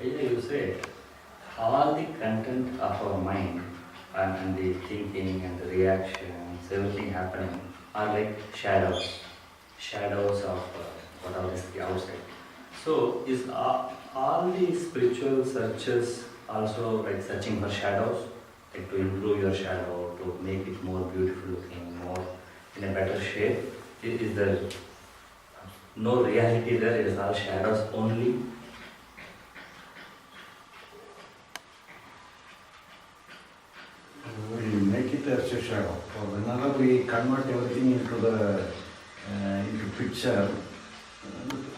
You say all the content of our mind and the thinking and the reactions, everything happening are like shadows of whatever is the outside. So is all the spiritual searches also like searching for shadows, like to improve your shadow, to make it more beautiful looking, more in a better shape? Is there no reality there? It is all shadows only. We make it as a shadow. So whenever we convert everything into picture,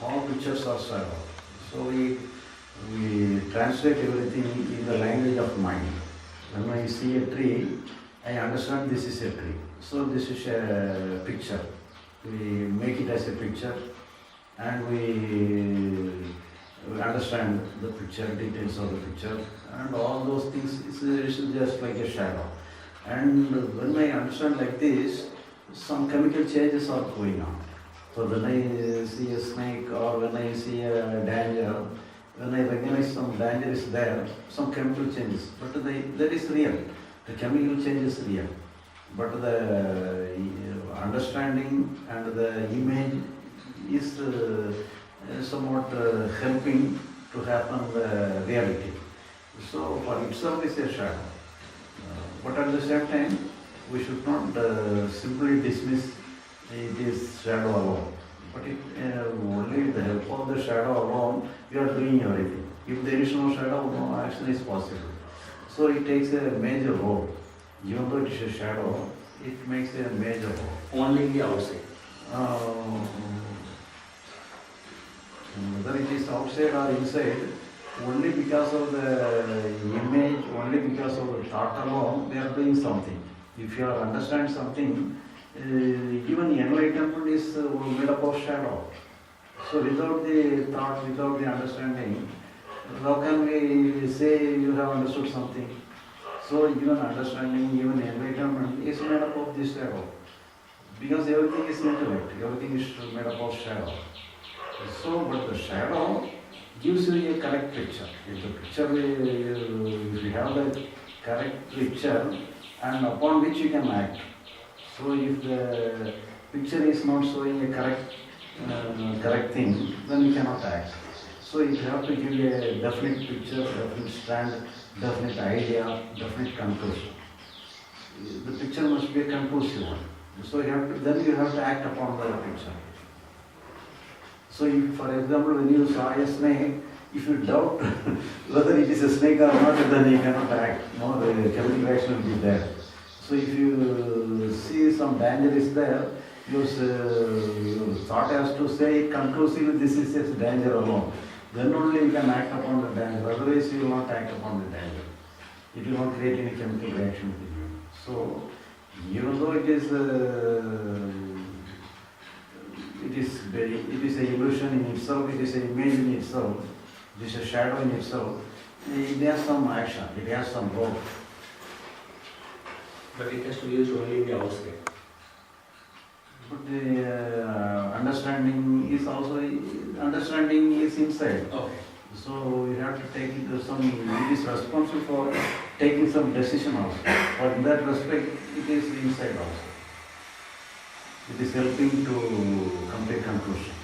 all pictures are shadow. So we translate everything in the language of mind. When I see a tree, I understand this is a tree. So this is a picture. We make it as a picture, and we understand the picture, details of the picture, and all those things is just like a shadow. And when I understand like this, some chemical changes are going on. So when I see a snake or when I see a danger, when I recognize some danger is there, some chemical changes. But that is real. The chemical change is real. But the understanding and the image is somewhat helping to happen the reality. So for itself is a shadow. But at the same time, we should not simply dismiss it is shadow alone. But only with the help of the shadow alone, we are doing everything. If there is no shadow, no action is possible. So it takes a major role. Even though it is a shadow, it makes a major role. Only in the outside. Whether it is outside or inside, only because of the image, only because of the thought alone, they are doing something. If you understand something, even enlightenment is made up of shadow. So without the thought, without the understanding, how can we say you have understood something? So even understanding, even enlightenment is made up of this shadow. Because everything is intellect, everything is made up of shadow. So, but the shadow gives you a correct picture. If the picture, if you have the correct picture and upon which you can act. So if the picture is not showing a correct thing, then you cannot act. So you have to give a definite picture, definite stand, definite idea, definite conclusion. The picture must be a conclusive one. So then you have to act upon the picture. So if, for example, when you saw a snake, if you doubt whether it is a snake or not, then you cannot act. No, the chemical reaction will be there. So if you see some danger is there, your thought has to say conclusively this is a danger alone. Then only you can act upon the danger. Otherwise you will not act upon the danger. It will not create any chemical reaction with you. So even though it is an illusion in itself, it is an image in itself, it is a shadow in itself, it has some action, it has some role. But it has to be used only in the outside. But the understanding is inside. Okay. So you have to take it it is responsible for taking some decision also. But in that respect, it is inside also. It is helping to come to a conclusion.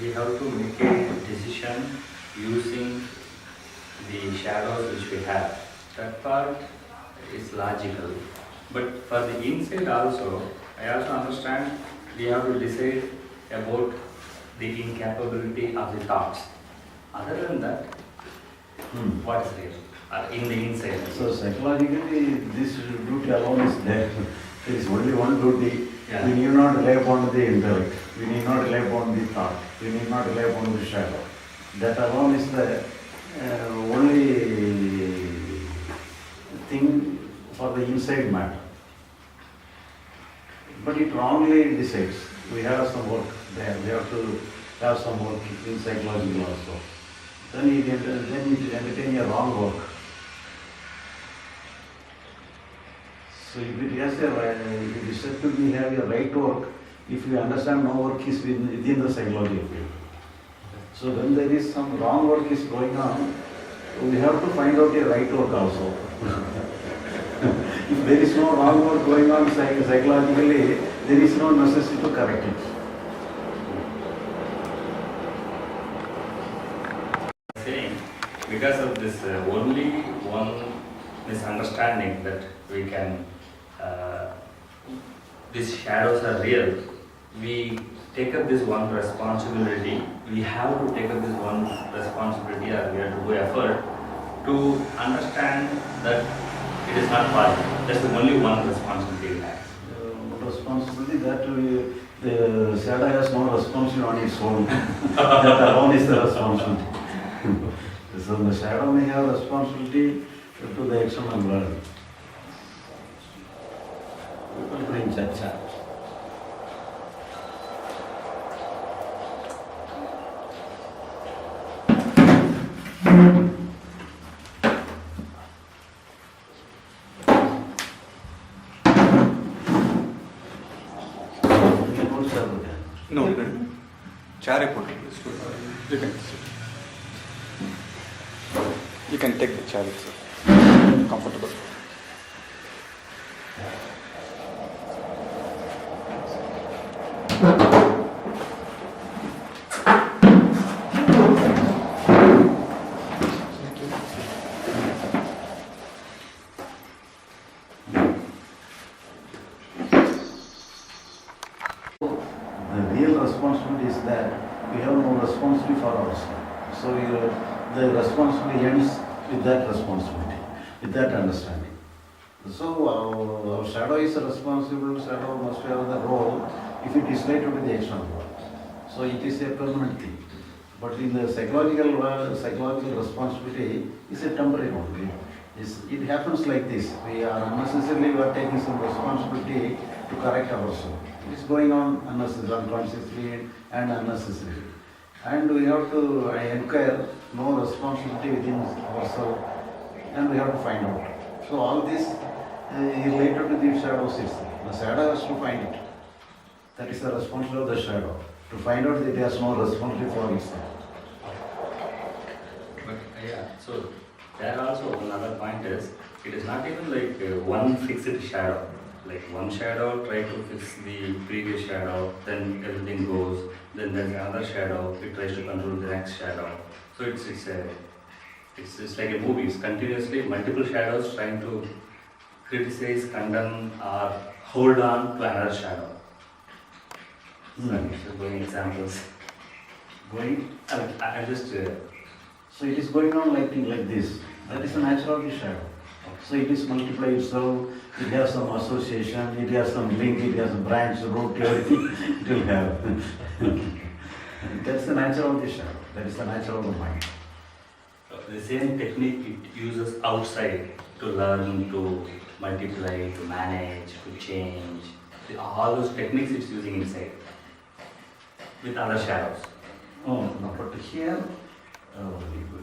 We have to make a decision using the shadows which we have. That part is logical. But for the inside also, I also understand we have to decide about the incapability of the thoughts. Other than that, what is real? In the inside. So psychologically, this duty alone is there. There is only one duty. Yeah. We need not rely upon the intellect. We need not rely upon the thought. We need not rely upon the shadow. That alone is the only thing for the inside matter. But it wrongly decides. We have some work there. We have to have some work in psychology also. Then it entertain a wrong work. So if it has it is said to be have a right work, if you understand no work is within the psychology field. So when there is some wrong work is going on, we have to find out a right work also. If there is no wrong work going on psychologically, there is no necessity to correct it. Saying, because of this only one misunderstanding that we can, these shadows are real, we take up this one responsibility, we have to take up this one responsibility, or we have to do effort to understand that it is not possible. That's the only one responsibility we have. Responsibility that the shadow has no responsibility on its own. That alone is the responsibility. So the shadow may have responsibility to the external world. We will bring chacha. No, chair put it. You can take the chair itself. Comfortable. The real responsibility is that we have no responsibility for ourselves. So the responsibility ends with that responsibility, with that understanding. So our shadow is responsible, shadow must have the role if it is related to the external world. So it is a permanent thing. But in the psychological world, psychological responsibility is a temporary one. It happens like this. We are unnecessarily taking some responsibility to correct ourselves. It is going on unconsciously and unnecessarily. And we have to inquire no responsibility within ourselves, and we have to find out. So all this is related to the shadow system. The shadow has to find it. That is the responsibility of the shadow, to find out that it has no responsibility for itself. But yeah, so there also another point is, it is not even like one fixed shadow. Like one shadow try to fix the previous shadow, then everything goes. Then there's another shadow, it tries to control the next shadow. So it's like a movie. It's continuously multiple shadows trying to criticize, condemn, or hold on to another shadow. So I'm just going examples. I just. So it is going on like this. That is the nature of the shadow. So it is multiplied, so it has some association, it has some link, it has a branch, root, everything it will have. That's the nature of the shadow. That is the nature of the mind. The same technique it uses outside to learn, to multiply, to manage, to change. All those techniques it's using inside with other shadows. Oh, no, but here,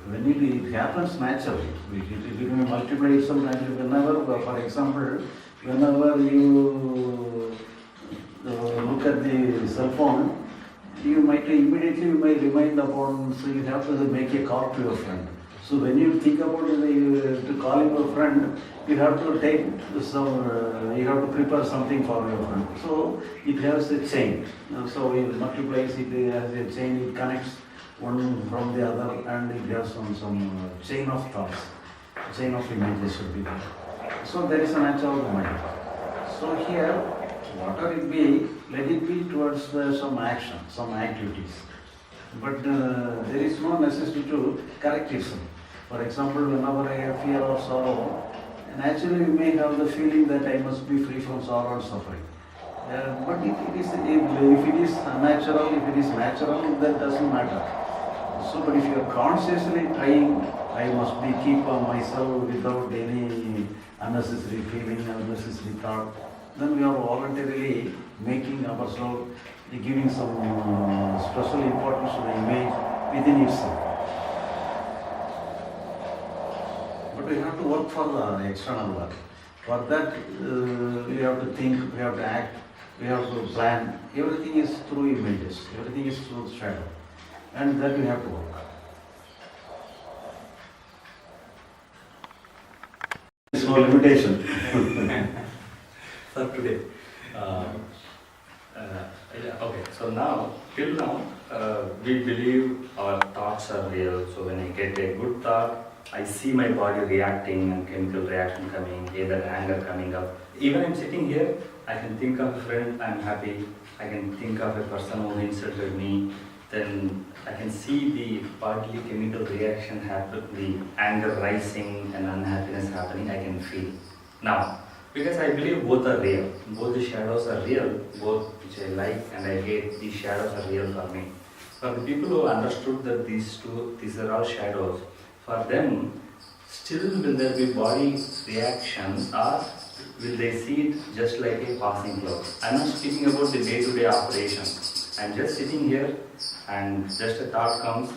when it happens naturally, it will multiply itself naturally. Whenever, for example, whenever you look at the cell phone, you might immediately remind upon, so you have to make a call to your friend. So when you think about to calling your friend, you have to take some, you have to prepare something for your friend. So it has a chain. So it multiplies, it has a chain, it connects one from the other, and it has some chain of thoughts, chain of images should be there. So there is a nature of the mind. So here, whatever it be, let it be towards some action, some activities. But there is no necessity to correct itself. For example, whenever I have fear or sorrow, naturally we may have the feeling that I must be free from sorrow and suffering. But if it is unnatural, if it is natural, that doesn't matter. So, but if you are consciously trying, I must keep myself without any unnecessary feeling, unnecessary thought, then we are voluntarily making ourselves, giving some special importance to the image within itself. But we have to work for the external world. For that, we have to think, we have to act, we have to plan. Everything is through images, everything is through shadow. And that we have to work. No limitation. For today. Okay, so now, till now, we believe our thoughts are real. So when I get a good thought, I see my body reacting and chemical reaction coming, either anger coming up. Even I'm sitting here, I can think of a friend, I'm happy. I can think of a person who insulted me. Then I can see the bodily chemical reaction happen, the anger rising and unhappiness happening, I can feel. Now, because I believe both are real, both the shadows are real, both which I like and I hate, these shadows are real for me. For the people who understood that these are all shadows, for them, still will there be body reactions or will they see it just like a passing cloud? I'm not speaking about the day-to-day operation. I'm just sitting here and just a thought comes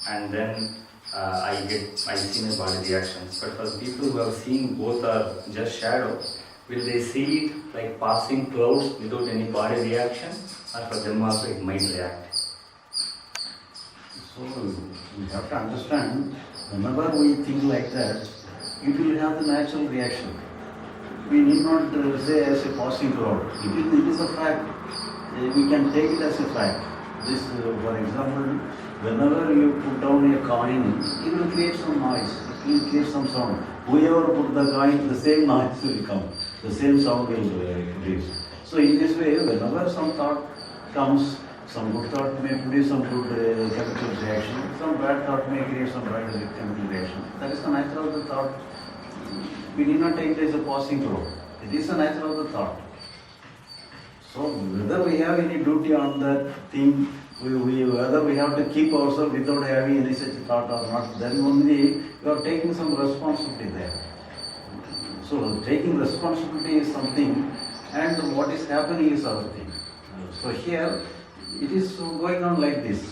and then I see my body reactions. But for the people who have seen both are just shadows, will they see it like passing clouds without any body reaction, or for them also it might react? So we have to understand, whenever we think like that, it will have the natural reaction. We need not say as a passing cloud. It is a fact. We can take it as a fact. This, for example, whenever you put down a coin, it will create some noise, it will create some sound. Whoever put the coin, the same noise will come, the same sound will produce. So in this way, whenever some thought comes, some good thought may produce some good chemical reaction, some bad thought may create some bad chemical reaction. That is the nature of the thought. We need not take it as a passing through. It is the nature of the thought. So whether we have any duty on that thing, whether we have to keep ourselves without having any such thought or not, then only we are taking some responsibility there. So taking responsibility is something, and what is happening is other thing. So here it is going on like this.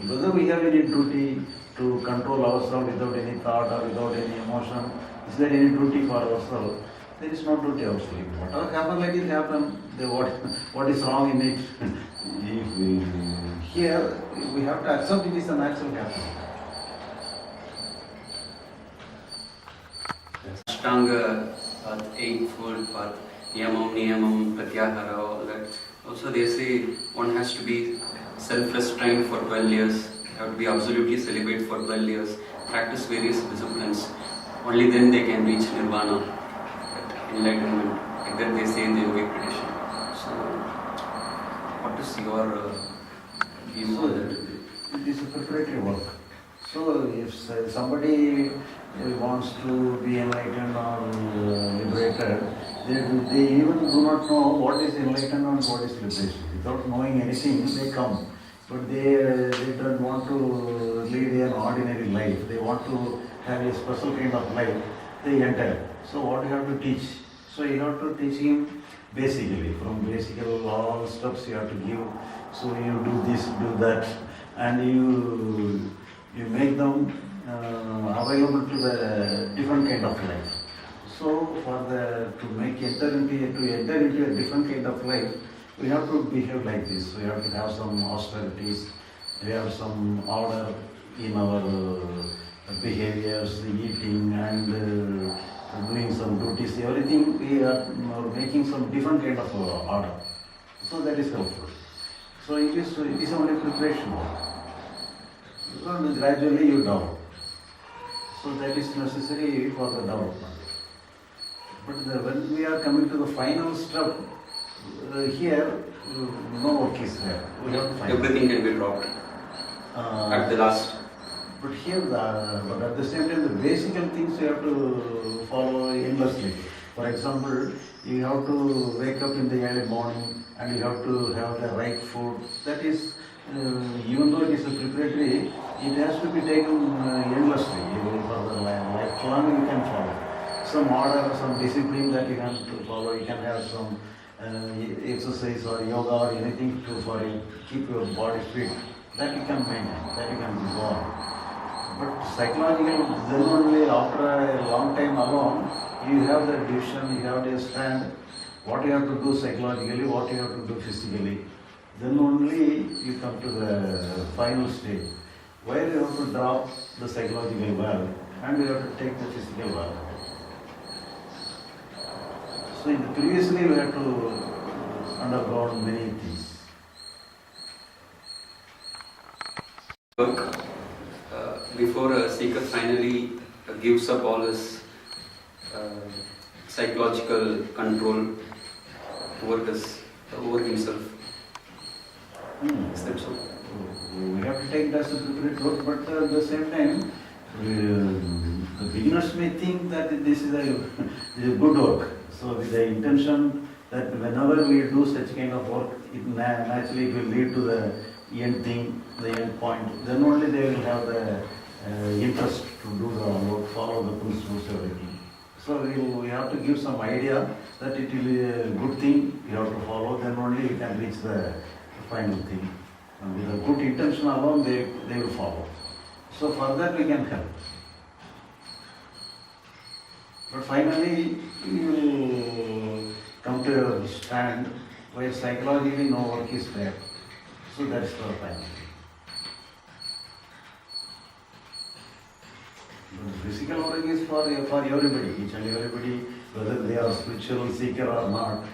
Whether we have any duty to control ourselves without any thought or without any emotion, is there any duty for ourselves? There is no duty absolutely. Whatever happens, let it happen. What is wrong in it? Here we have to accept it is a natural happening. Ashtanga path, eightfold path, niyamam, pratyahara, all that. Also they say one has to be self-restrained for 12 years, have to be absolutely celibate for 12 years, practice various disciplines. Only then they can reach nirvana, enlightenment, like that they say in the yogic tradition. So, what is your view on that? It is a preparatory work. So if somebody wants to be enlightened or liberated, they even do not know what is enlightenment and what is liberation. Without knowing anything, they come. But they don't want to lead an ordinary life. They want to have a special kind of life. They enter. So what you have to teach? So you have to teach him basically. From basic all steps you have to give. So you do this, do that, and you make them available to the different kind of life. So to enter into a different kind of life, we have to behave like this. We have to have some austerities. We have some order in our behaviors, eating and doing some duties. Everything we are making some different kind of order. So that is helpful. So it is only preparation work. So gradually you develop. So that is necessary for the development. But when we are coming to the final step, here no work is there. We have to find everything can be dropped at the last. But here, but at the same time, the basic things you have to follow endlessly. For example, you have to wake up in the early morning and you have to have the right food. That is, even though it is a preparatory, it has to be taken endlessly. For the lifelong you can follow. Some order, some discipline that you can follow. You can have some exercise or yoga or anything to keep your body fit. That you can maintain, that you can go on. But psychological, then only after a long time alone, you have the division, you have to stand what you have to do psychologically, what you have to do physically. Then only you come to the final stage, where you have to drop the psychological world and you have to take the physical world. So in the previously we have to undergo many things. Work before a seeker finally gives up all his psychological control over himself. Is that so? We have to take that as a preparatory work, but at the same time, the beginners may think that this is a good work. So with the intention that whenever we do such kind of work, it naturally will lead to the end thing, the end point. Then only they will have the interest to do the work, follow the principles, everything. So we have to give some idea that it will be a good thing you have to follow, then only we can reach the final thing. And with a good intention alone, they will follow. So for that we can help. But finally, you will come to a stand where psychologically no work is there. So that's the final. But physical work is for everybody, each and everybody, whether they are spiritual seeker or not.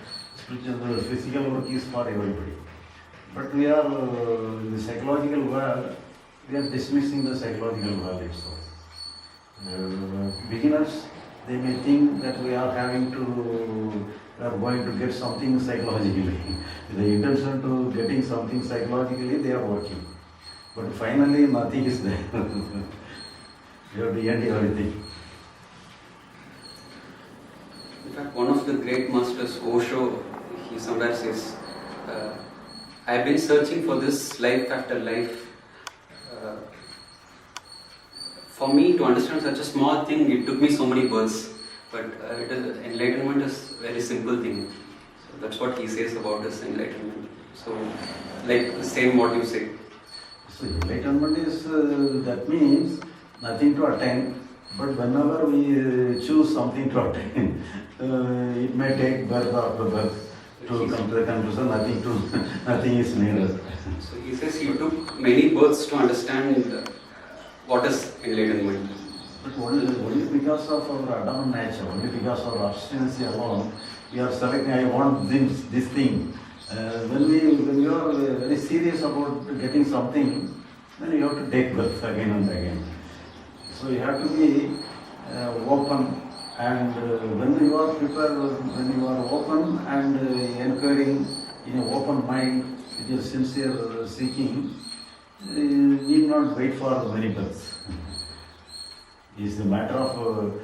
The physical work is for everybody. But we are in the psychological world, we are dismissing the psychological world itself. Beginners, they may think that we are going to get something psychologically. With the intention to getting something psychologically, they are working. But finally, nothing is there. You have to end everything. In fact, one of the great masters, Osho, he somewhere says, I have been searching for this life after life. For me to understand such a small thing, it took me so many births. But enlightenment is a very simple thing. So that's what he says about this enlightenment. So, like the same what you say. So enlightenment is, that means nothing to attain. But whenever we choose something to attain, it may take birth after birth to come to the conclusion nothing is needed. So he says he took many births to understand what is enlightenment. But only because of our Adam nature, only because of our abstinence alone, we are selecting, I want this thing. When you are very serious about getting something, then you have to take birth again and again. So you have to be open, and when you are prepared, when you are open and inquiring in an open mind with your sincere seeking, you need not wait for many births. It's a matter of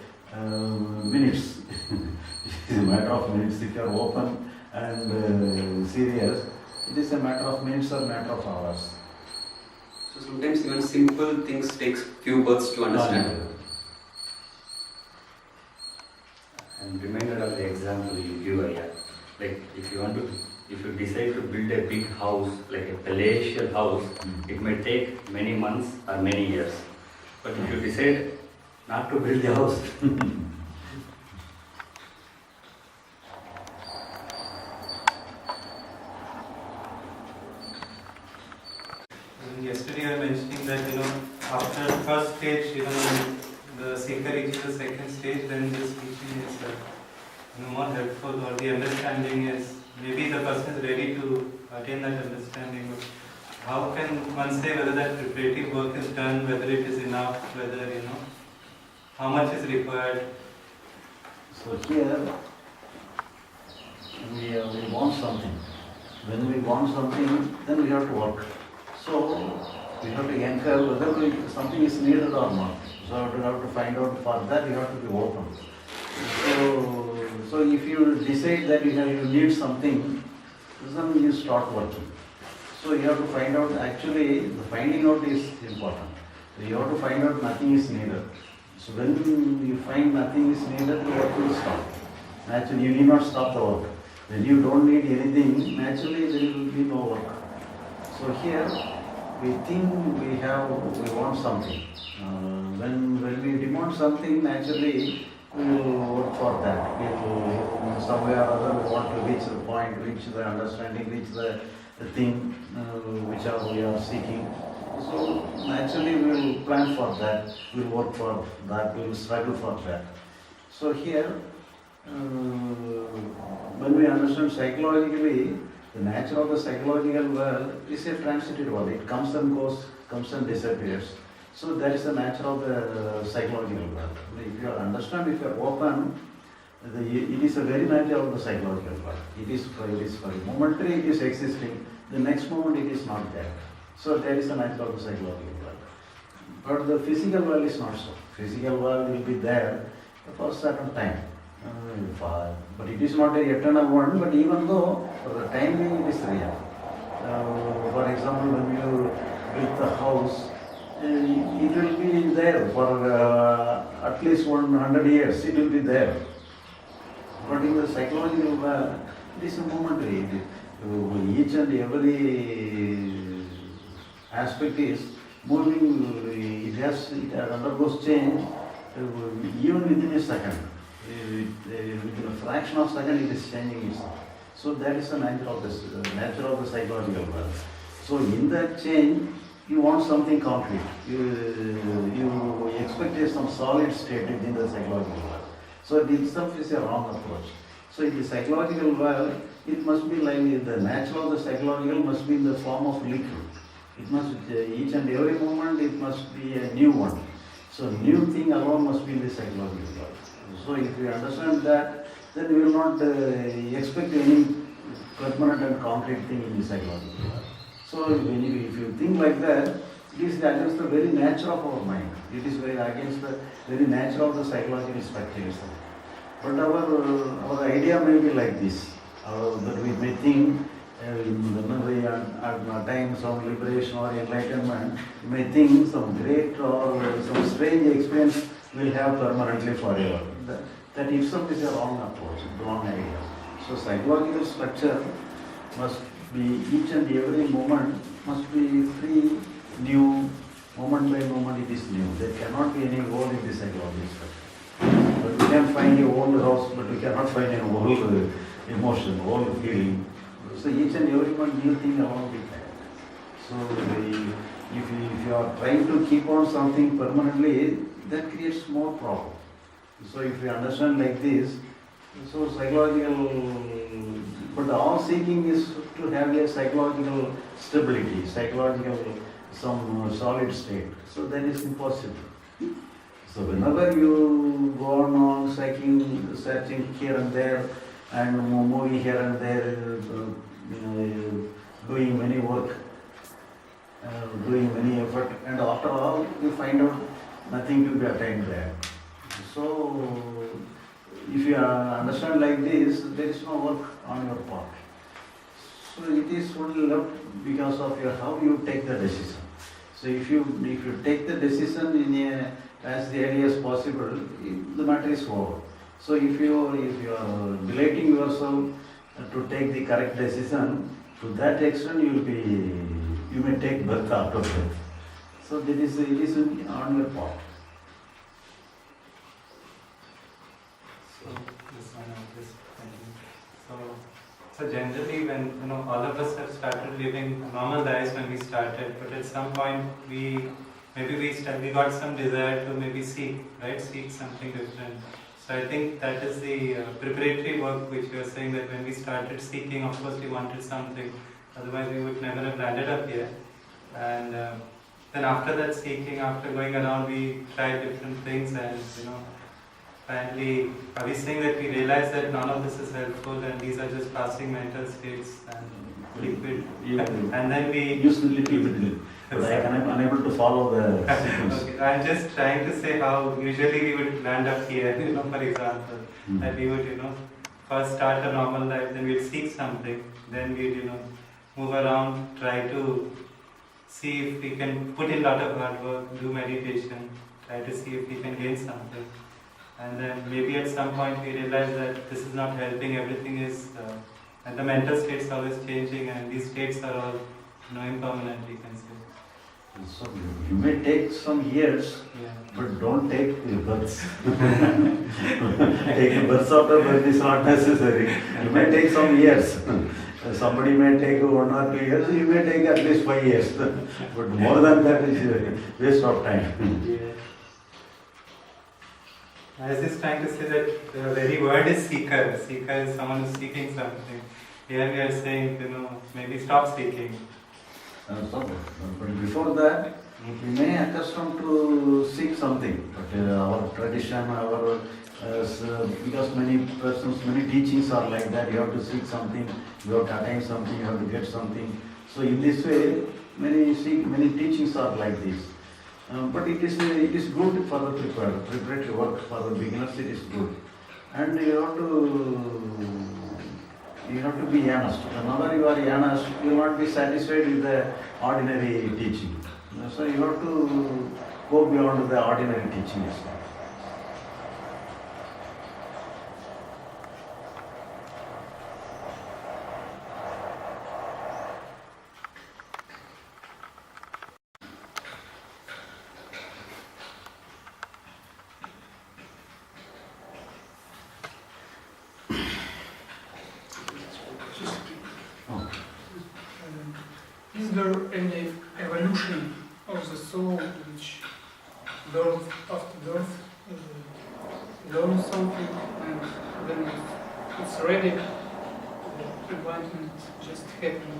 minutes. It is a matter of minutes. If you are open and serious, it is a matter of minutes or matter of hours. So sometimes even simple things takes few births to understand. I'm reminded of the example you give earlier. Like if you decide to build a big house, like a palatial house, it may take many months or many years. But if you decide not to build the house, yesterday I was mentioning that after first stage, when the seeker reaches the second stage, then this teaching is more helpful, or the understanding is, maybe the person is ready to attain that understanding. But how can one say whether that preparative work is done, whether it is enough, whether how much is required? So here we want something. When we want something, then we have to work. So we have to inquire whether something is needed or not. So we have to find out. For that you have to be open. So if you decide that you need something, then you start working. So you have to find out. Actually, the finding out is important. So you have to find out nothing is needed. So when you find nothing is needed, the work will stop. Naturally, you need not stop the work. When you don't need anything, naturally there will be no work. So here we think we want something. When we demand something, naturally we will work for that. We will, somewhere or other, we want to reach the point, reach the understanding, reach the thing which we are seeking. So naturally we will plan for that, we will work for that, we will struggle for that. So here, when we understand psychologically, the nature of the psychological world is a transitive world. It comes and goes, comes and disappears. So that is the nature of the psychological world. If you understand, if you are open, it is a very nature of the psychological world. It is for momentary, it is existing. The next moment, it is not there. So that is the nature of the psychological world. But the physical world is not so. Physical world will be there for a certain time. But it is not an eternal one, but even though for the time being it is real. For example, when you build the house, it will be there for at least 100 years, it will be there. But in the psychological world, it is a momentary. Each and every aspect is moving, it undergoes change even within a second. Within a fraction of a second, it is changing itself. So that is the nature of the psychological world. So in that change, you want something concrete. You expect some solid state within the psychological world. So it itself is a wrong approach. So in the psychological world, it must be like the nature of the psychological must be in the form of liquid. It must each and every moment it must be a new one. So new thing alone must be in the psychological world. So if we understand that, then we will not expect any permanent and concrete thing in the psychological world. So if you think like that, it is against the very nature of our mind. It is very against the very nature of the psychological structure itself. But our idea may be like this, that we may think whenever we attain some liberation or enlightenment, we may think some great or some strange experience will have permanently forever. That itself is a wrong approach, wrong idea. So psychological structure must be each and every moment must be free, new, moment by moment it is new. There cannot be any old in the psychological structure. But we can find a old house, but we cannot find an old emotion, old feeling. So each and every one new thing along with that. So if you are trying to keep on something permanently, that creates more problem. So if you understand like this, so psychological, but all seeking is to have a psychological stability, psychological some solid state. So that is impossible. So whenever you go on searching here and there, and moving here and there, doing many work, doing many effort, and after all, you find out nothing to be attained there. So, if you understand like this, there is no work on your part. So it is only left because of how you take the decision. So if you take the decision as early as possible, the matter is over. So if you are delighting yourself to take the correct decision, to that extent you may take birth after death. So it is on your part. So this one I just thinking. So generally when all of us have started living normal lives when we started, but at some point we got some desire to maybe seek something different. So I think that is the preparatory work which you are saying, that when we started seeking, of course we wanted something, otherwise we would never have landed up here. And then after that seeking, after going around, we tried different things, and finally, are we saying that we realize that none of this is helpful and these are just passing mental states and liquid? And then we use a little bit, but I am unable to follow the sequence. Okay, I'm just trying to say how usually we would land up here, for example, that we would, first start a normal life, then we'd seek something, then we'd, move around, try to see if we can put in a lot of hard work, do meditation, try to see if we can gain something. And then maybe at some point we realize that this is not helping, everything is, and the mental states are always changing, and these states are all impermanent, you can say. So you may take some years, Yeah. but don't take births. Taking births after birth is not necessary. You may take some years. Somebody may take 1 or 2 years, you may take at least 5 years. But more than that is waste of time. Yeah. I was just trying to say that the very word is seeker. Seeker is someone who's seeking something. Here we are saying, maybe stop seeking. But before that, we may accustom to seek something. But our tradition, because many persons, many teachings are like that. You have to seek something, you have to attain something, you have to get something. So in this way, many teachings are like this. But it is good for the preparatory work for the beginners. It is good, and you have to be honest. Whenever you are honest, you will not be satisfied with the ordinary teaching. So you have to go beyond the ordinary teaching as well. Is there any evolution of the soul which birth after birth learns something and then it's ready, the enlightenment just happened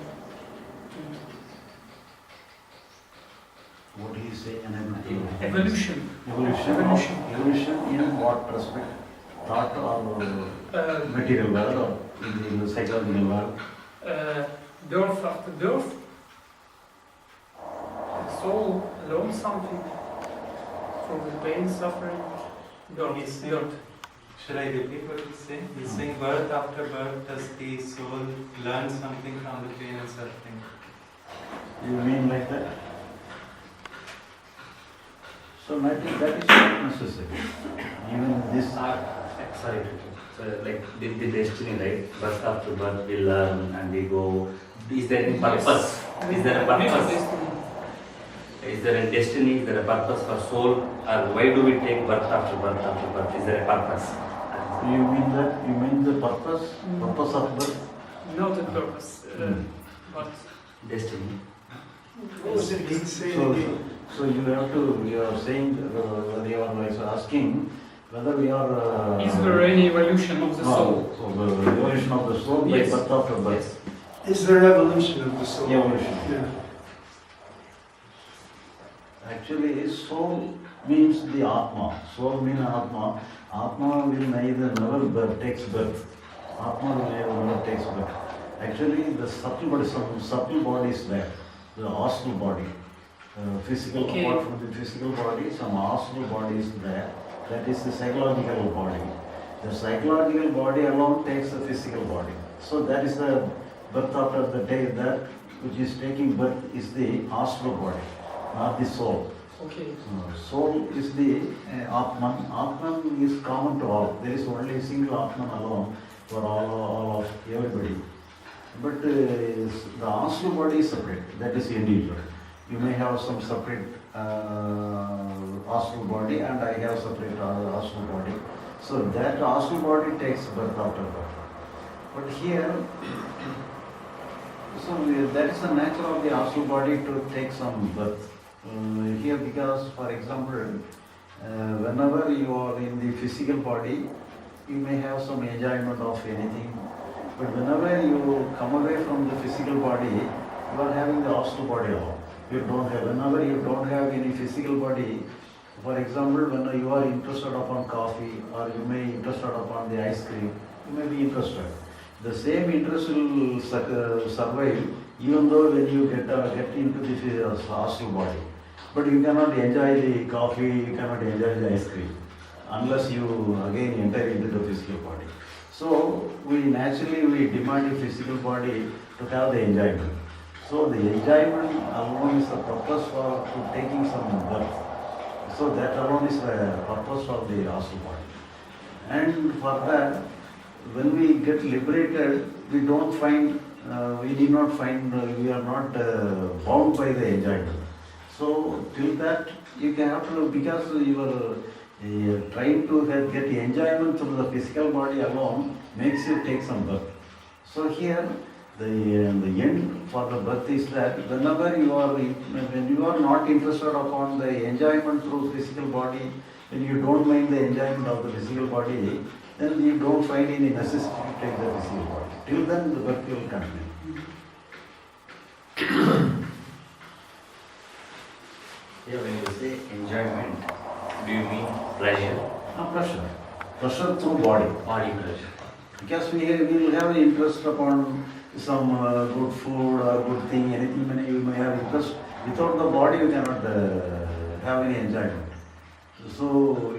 to What he is saying, unable to evolution. Evolution in what respect? Thought or material world or in the psychological world? Birth after birth, the soul learns something from the pain, suffering, Yes, birth. Should I repeat what he's saying? He's saying birth after birth, does the soul learn something from the pain and suffering? You mean like that? So that is not necessary. Even this. Sorry. So like the destiny, right? Birth after birth, we learn and we go. Is there any purpose? Is there a purpose? Is there a destiny? Is there a purpose for soul? Or why do we take birth after birth after birth? Is there a purpose? You mean that? You mean the purpose? Purpose of birth? Not the purpose, but Destiny. what was it? So you have to. You are saying. You are like asking whether we are. Is there any evolution of the soul? So the evolution of the soul by Yes. birth after birth. Is there evolution of the soul? Evolution. Yeah. Actually, soul means the Atma. Soul means Atma. Atma will never takes birth. Atma will never takes birth. Actually, the subtle body, some subtle body is there. The astral body. Physical, Okay. apart from the physical body, some astral body is there. That is the psychological body. The psychological body alone takes the physical body. So that is the birth after the day that which is taking birth is the astral body, not the soul. Okay. Soul is the Atman. Atman is common to all. There is only a single Atman alone for all of everybody. But the astral body is separate. That is individual. You may have some separate astral body, and I have separate astral body. So that astral body takes birth after birth. But here, that is the nature of the astral body to take some birth. Here, because for example, whenever you are in the physical body, you may have some enjoyment of anything. But whenever you come away from the physical body, you are having the astral body alone. Whenever you don't have any physical body, for example, when you are interested upon coffee or you may be interested upon the ice cream, you may be interested. The same interest will survive even though when you get into the astral body. But you cannot enjoy the coffee, you cannot enjoy the ice cream unless you again enter into the physical body. So we naturally demand the physical body to have the enjoyment. So the enjoyment alone is the purpose for taking some birth. So that alone is the purpose of the astral body. And for that, when we get liberated, we don't find, we need not find, we are not bound by the enjoyment. So So till that you can have to, because you are trying to get enjoyment through the physical body alone makes you take some birth. So here the end for the birth is that whenever you are, when you are not interested upon the enjoyment through physical body, when you don't mind the enjoyment of the physical body, then you don't find any necessity to take the physical body. Till then the birth will continue. Yeah, when you say enjoyment, do you mean pleasure? Pressure. Pressure through body. Body pleasure. Because we will have an interest upon some good food or good thing, anything you may have interest. Without the body you cannot have any enjoyment. So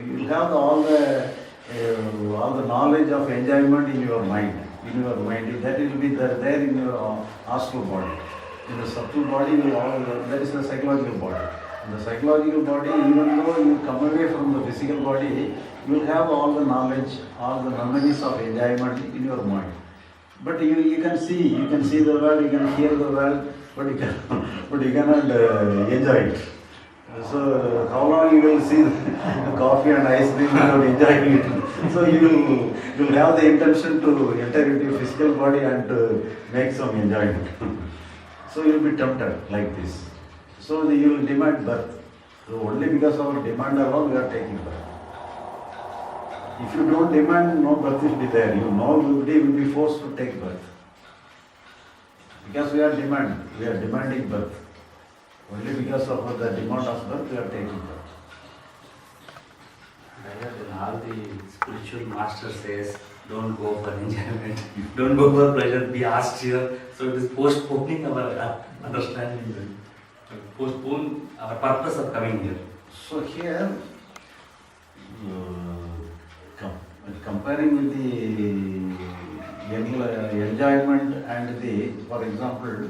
you will have all the knowledge of enjoyment in your mind. That will be there in your astral body. In the subtle body, that is the psychological body. In the psychological body, even though you come away from the physical body, you will have all the knowledge, all the memories of enjoyment in your mind. But you can see the world, you can hear the world, but you cannot enjoy it. So how long you will see the coffee and ice cream without enjoying it? So you will have the intention to enter into physical body and to make some enjoyment. So you will be tempted like this. So you will demand birth. So only because of our demand alone we are taking birth. If you don't demand, no birth will be there. Nobody will be forced to take birth. Because we are demanding birth. Only because of the demand of birth we are taking birth. Then all the spiritual master says, don't go for enjoyment, don't go for pleasure, be asked here. So it is postponing our understanding, postpone our purpose of coming here. So here, comparing with the enjoyment and for example,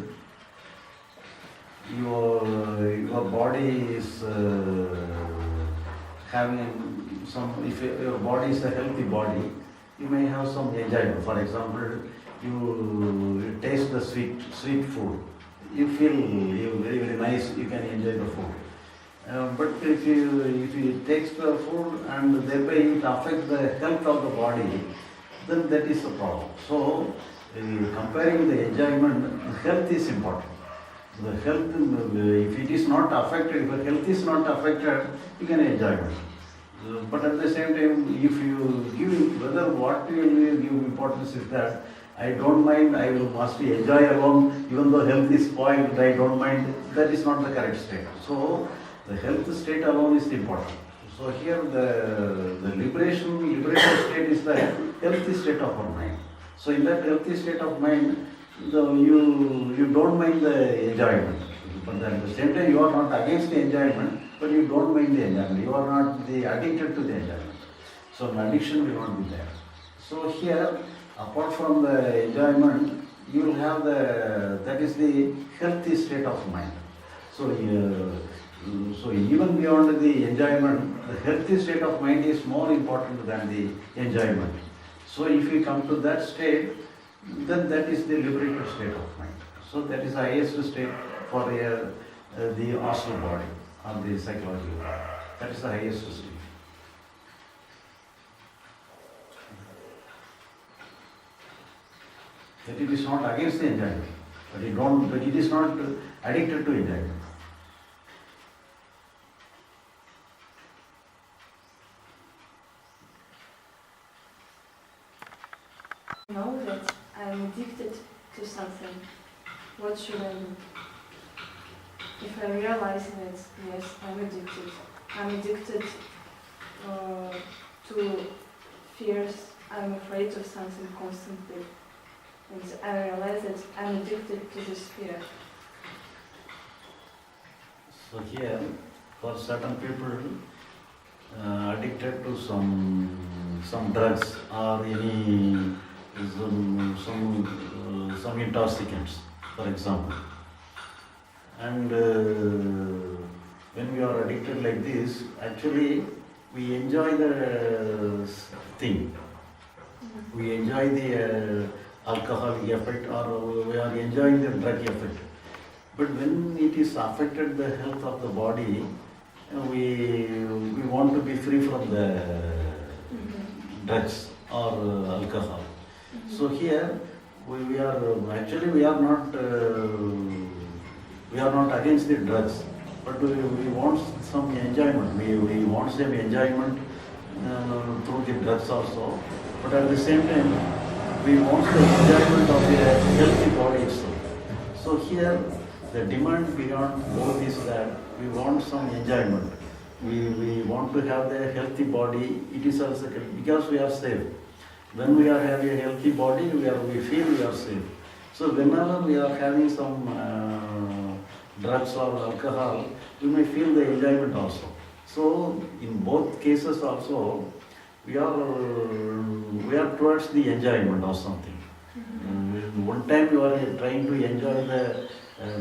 your body is having some, if your body is a healthy body, you may have some enjoyment. For example, you taste the sweet food, you feel very, very nice, you can enjoy the food. But if you take the food and thereby it affects the health of the body, then that is the problem. So, comparing the enjoyment, health is important. The health, if it is not affected, if the health is not affected, you can enjoy it. But at the same time, if you give, whether what you will give importance is that I don't mind, I will must enjoy alone, even though health is spoiled, I don't mind, that is not the correct state. So, the health state alone is important. So here the liberation state is the healthy state of our mind. So in that healthy state of mind, you don't mind the enjoyment. But at the same time, you are not against the enjoyment, but you don't mind the enjoyment. You are not addicted to the enjoyment. So an addiction will not be there. So here, apart from the enjoyment, you will have that is the healthy state of mind. So even beyond the enjoyment, the healthy state of mind is more important than the enjoyment. So if you come to that state, then that is the liberated state of mind. So that is the highest state for the astral body or the psychological body. That is the highest state. That it is not against the enjoyment, but it is not addicted to enjoyment. Know that I'm addicted to something. What should I do? If I realize that, yes, I'm addicted to fears, I'm afraid of something constantly. And I realize that I'm addicted to this fear. So here, for certain people addicted to some drugs or any some intoxicants, for example. And when we are addicted like this, actually we enjoy the thing. We enjoy the alcoholic effect, or we are enjoying the drug effect. But when it is affected the health of the body, we want to be free from the drugs or alcohol. So here we are actually we are not against the drugs, but we want some enjoyment. We want some enjoyment through the drugs also, but at the same time we want the enjoyment of the healthy body itself. So here the demand beyond both is that we want some enjoyment. We want to have the healthy body. It is also because we are safe. When we are having a healthy body, we feel we are safe. So whenever we are having some drugs or alcohol, we may feel the enjoyment also. So in both cases also, we are towards the enjoyment of something. One time you are trying to enjoy the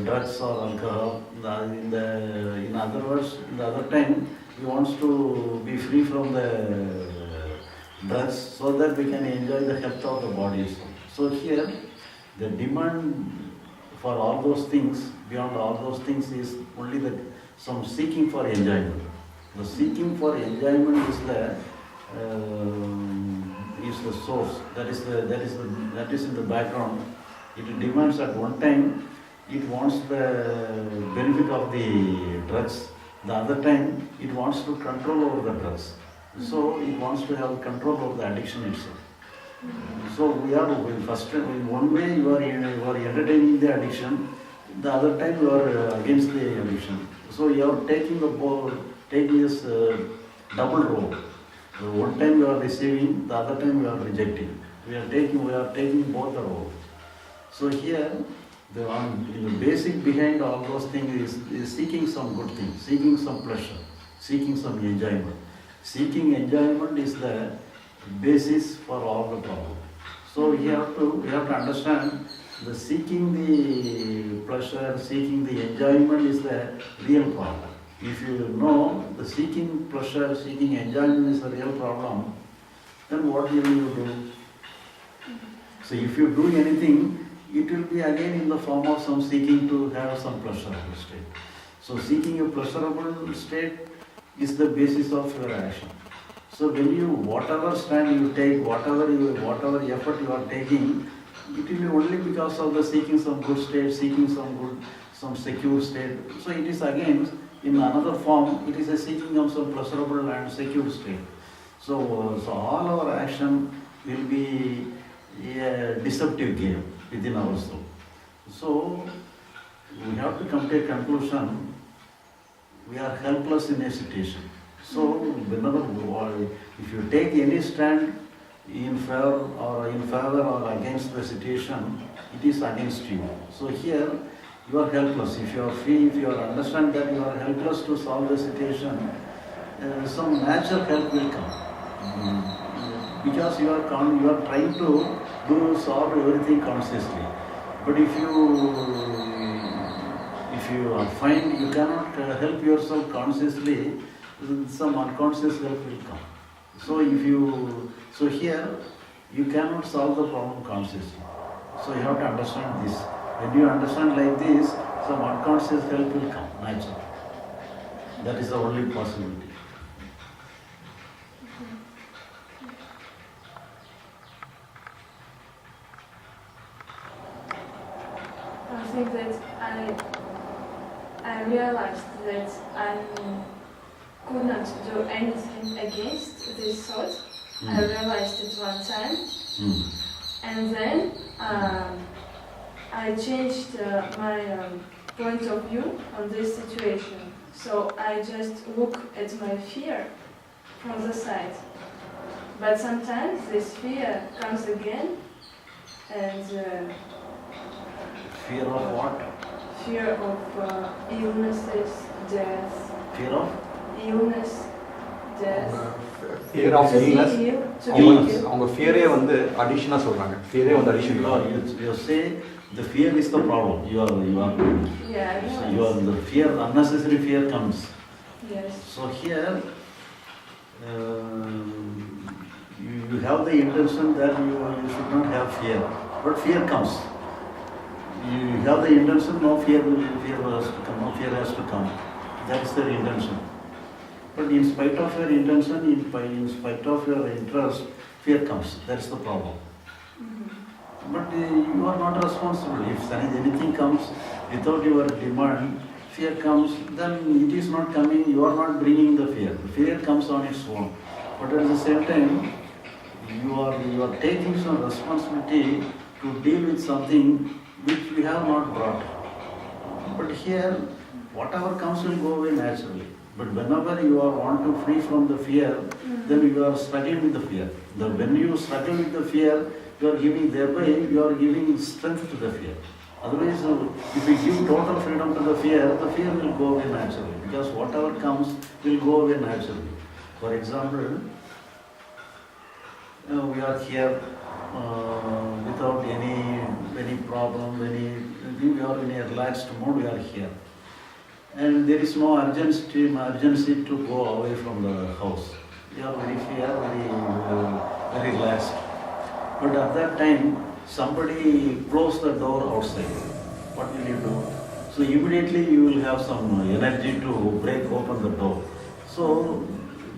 drugs or alcohol. In other words, the other time we want to be free from the drugs so that we can enjoy the health of the body. So here, the demand for all those things, beyond all those things, is only some seeking for enjoyment. The seeking for enjoyment is the source. That is in the background. It demands at one time. It wants the benefit of the drugs. The other time, it wants to control over the drugs. So it wants to have control over the addiction itself. So in one way you are entertaining the addiction, the other time you are against the addiction. So you are taking this double role. One time you are receiving, the other time you are rejecting. We are taking both the roles. So here, the basic behind all those things is seeking some good thing, seeking some pleasure, seeking some enjoyment. Seeking enjoyment is the basis for all the problem. So we have to understand the seeking the pleasure, seeking the enjoyment is the real problem. If you know the seeking pleasure, seeking enjoyment is the real problem, then what will you do? So if you do anything, it will be again in the form of some seeking to have some pleasurable state. So seeking a pleasurable state is the basis of your action. So when whatever stand you take, whatever effort you are taking, it will be only because of the seeking some good state, seeking some secure state. So it is again, in another form, it is a seeking of some pleasurable and secure state. So all our action will be a deceptive game within ourselves. So we have to come to a conclusion, we are helpless in a situation. So if you take any stand in favor or against the situation, it is against you. So here you are helpless. If you are free, if you understand that you are helpless to solve the situation, some natural help will come. Because you are trying to solve everything consciously. But if you find you cannot help yourself consciously, some unconscious help will come. So here you cannot solve the problem consciously. So you have to understand this. When you understand like this, some unconscious help will come naturally. That is the only possibility. I think that I realized that I could not do anything against this thought. I realized it one time, and then I changed my point of view on this situation. So I just look at my fear from the side. But sometimes this fear comes again, and Fear of what? fear of illnesses, death, Fear of? illness, death. Fear of To be illness. ill, to be ill. அவங்க fear-ஏ வந்து addiction-ஆ சொல்றாங்க. Fear-ஏ வந்து addiction. You say the fear is the problem. You are. Yeah, I So know. the fear, unnecessary fear comes. Yes. So here, you have the intention that you should not have fear, but fear comes. You you have the intention, no fear has to come, no fear has to come. That is their intention. But in spite of your intention, in spite of your interest, fear comes. That's the problem. But you are not responsible. If anything comes without your demand, fear comes, then it is not coming, you are not bringing the fear. The fear comes on its own. But at the same time, you are taking some responsibility to deal with something which we have not brought. But here, whatever comes will go away naturally. But whenever you want to free from the fear, then you are struggling with the fear. When you struggle with the fear, thereby you are giving strength to the fear. Otherwise, if you give total freedom to the fear will go away naturally. Because whatever comes will go away naturally. For example, we are here without any problem, we are in a relaxed mode, we are here. And there is no urgency to go away from the house. We are very fair, very relaxed. But at that time, somebody closed the door outside. What will you do? So immediately you will have some energy to break open the door. So,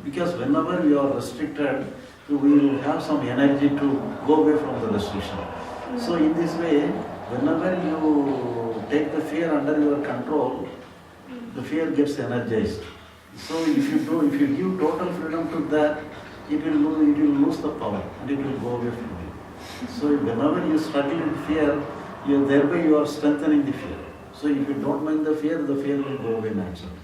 because whenever you are restricted, we will have some energy to go away from the restriction. So in this way, whenever you take the fear under your control, the fear gets energized. So if you give total freedom to that, it will lose the power and it will go away from you. So whenever you struggle with fear, thereby you are strengthening the fear. So if you don't mind the fear will go away naturally.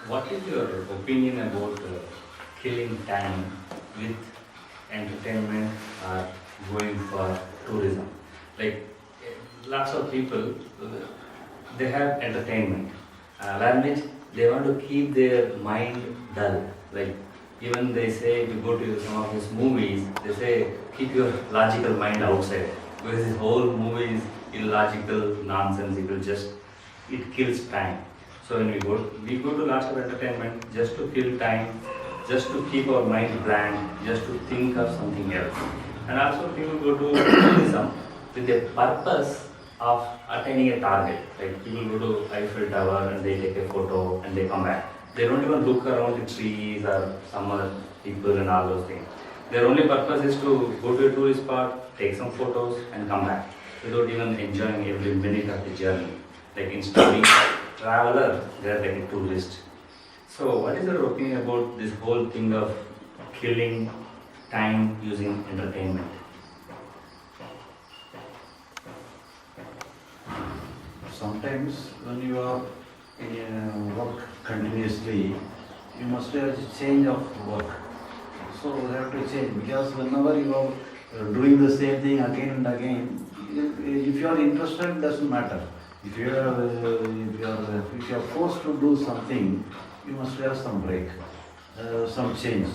What is your opinion about killing time with entertainment or going for tourism? Like lots of people, they have entertainment. That means they want to keep their mind dull. Like even they say, if you go to some of these movies, they say keep your logical mind outside. Because this whole movie is illogical, nonsensical, it kills time. So when we go to lots of entertainment just to kill time, just to keep our mind blank, just to think of something else. And also people go to tourism with the purpose of attaining a target. Like people go to Eiffel Tower and they take a photo and they come back. They don't even look around the trees or some other people and all those things. Their only purpose is to go to a tourist spot, take some photos and come back without even enjoying every minute of the journey. Like instead of being a traveler, they are like a tourist. So what is your opinion about this whole thing of killing time using entertainment? Sometimes when you are work continuously, you must have a change of work. So you have to change, because whenever you are doing the same thing again and again, if you are interested, it doesn't matter. If you are forced to do something, you must have some break, some change.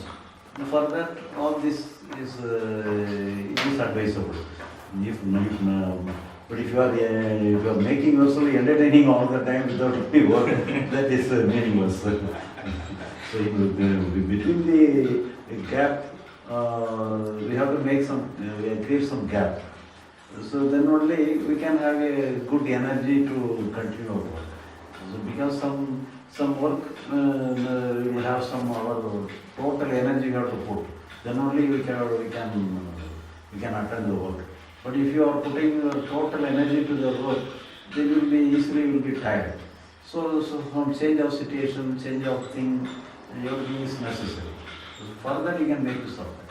And for that, all this is advisable. But if you are making yourself entertaining all the time without any work, that is meaningless. So between the gap, we have to create some gap. So then only we can have a good energy to continue our work. So because some work will have some our total energy we have to put. Then only we can attend the work. But if you are putting your total energy to the work, they will be easily tired. So some change of situation, change of thing, everything is necessary. So for that you can make use of that.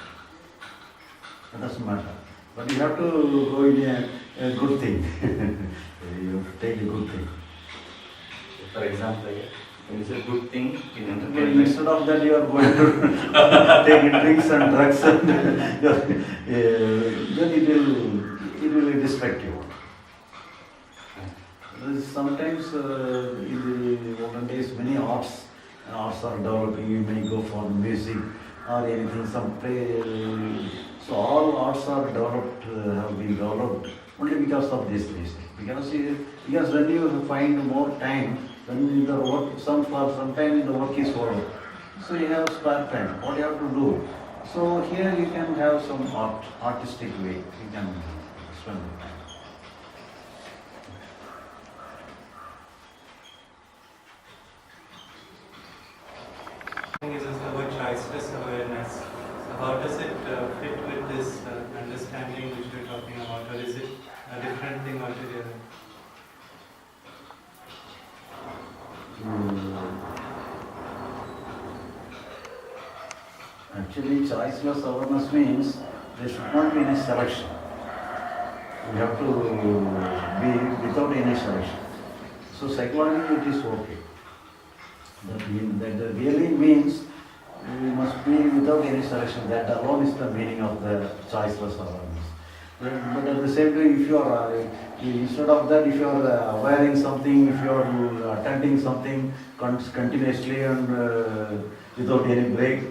That doesn't matter. But you have to go in a good thing. You have to take a good thing. For example, it is a good thing in Okay, entertainment. instead of that, you are going to take drinks and drugs, and then it will distract you. Sometimes in the olden days, many arts are developing. You may go for music or anything, some play. So all arts are developed, have been developed only because of this reason. Because when you find more time, when the work, sometimes the work is over, so you have spare time. What you have to do? So here you can have some artistic way. You can spend the time. Is about choiceless awareness. So how does it fit with this understanding which we're talking about, or is it a different thing altogether? Actually, choiceless awareness means there should not be any selection. You have to be without any selection. So psychologically it is okay. That really means we must be without any selection. That alone is the meaning of the choiceless awareness. But at the same time, if you are instead of that, if you are wearing something, if you are attending something continuously and without any break,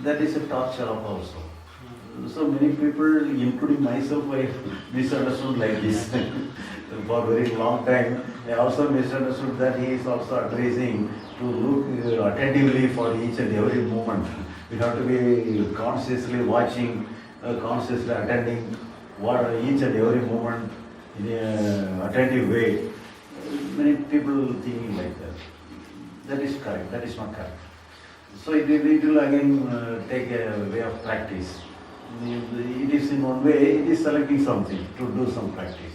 that is a torture of also. So many people, including myself, I misunderstood like this. For a very long time, I also misunderstood that he is also advising to look attentively for each and every moment. We have to be consciously watching, consciously attending what each and every moment in an attentive way. Many people thinking like that. That is correct. That is not correct. So it will again take a way of practice. It is in one way, it is selecting something to do some practice.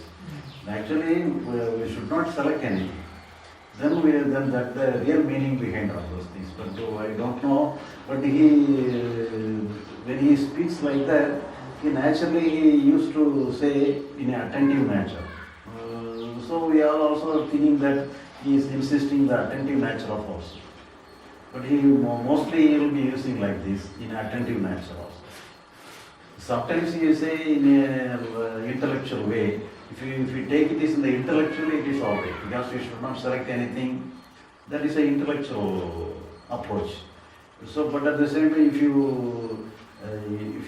Actually, we should not select anything. Then that the real meaning behind all those things. But I don't know. But when he speaks like that, he used to say in an attentive nature. So we are also thinking that he is insisting the attentive nature of us. But mostly will be using like this in attentive nature also. Sometimes he say in an intellectual way. If you take it in the intellectually, it is alright, because you should not select anything. That is an intellectual approach. So, but at the same time, if you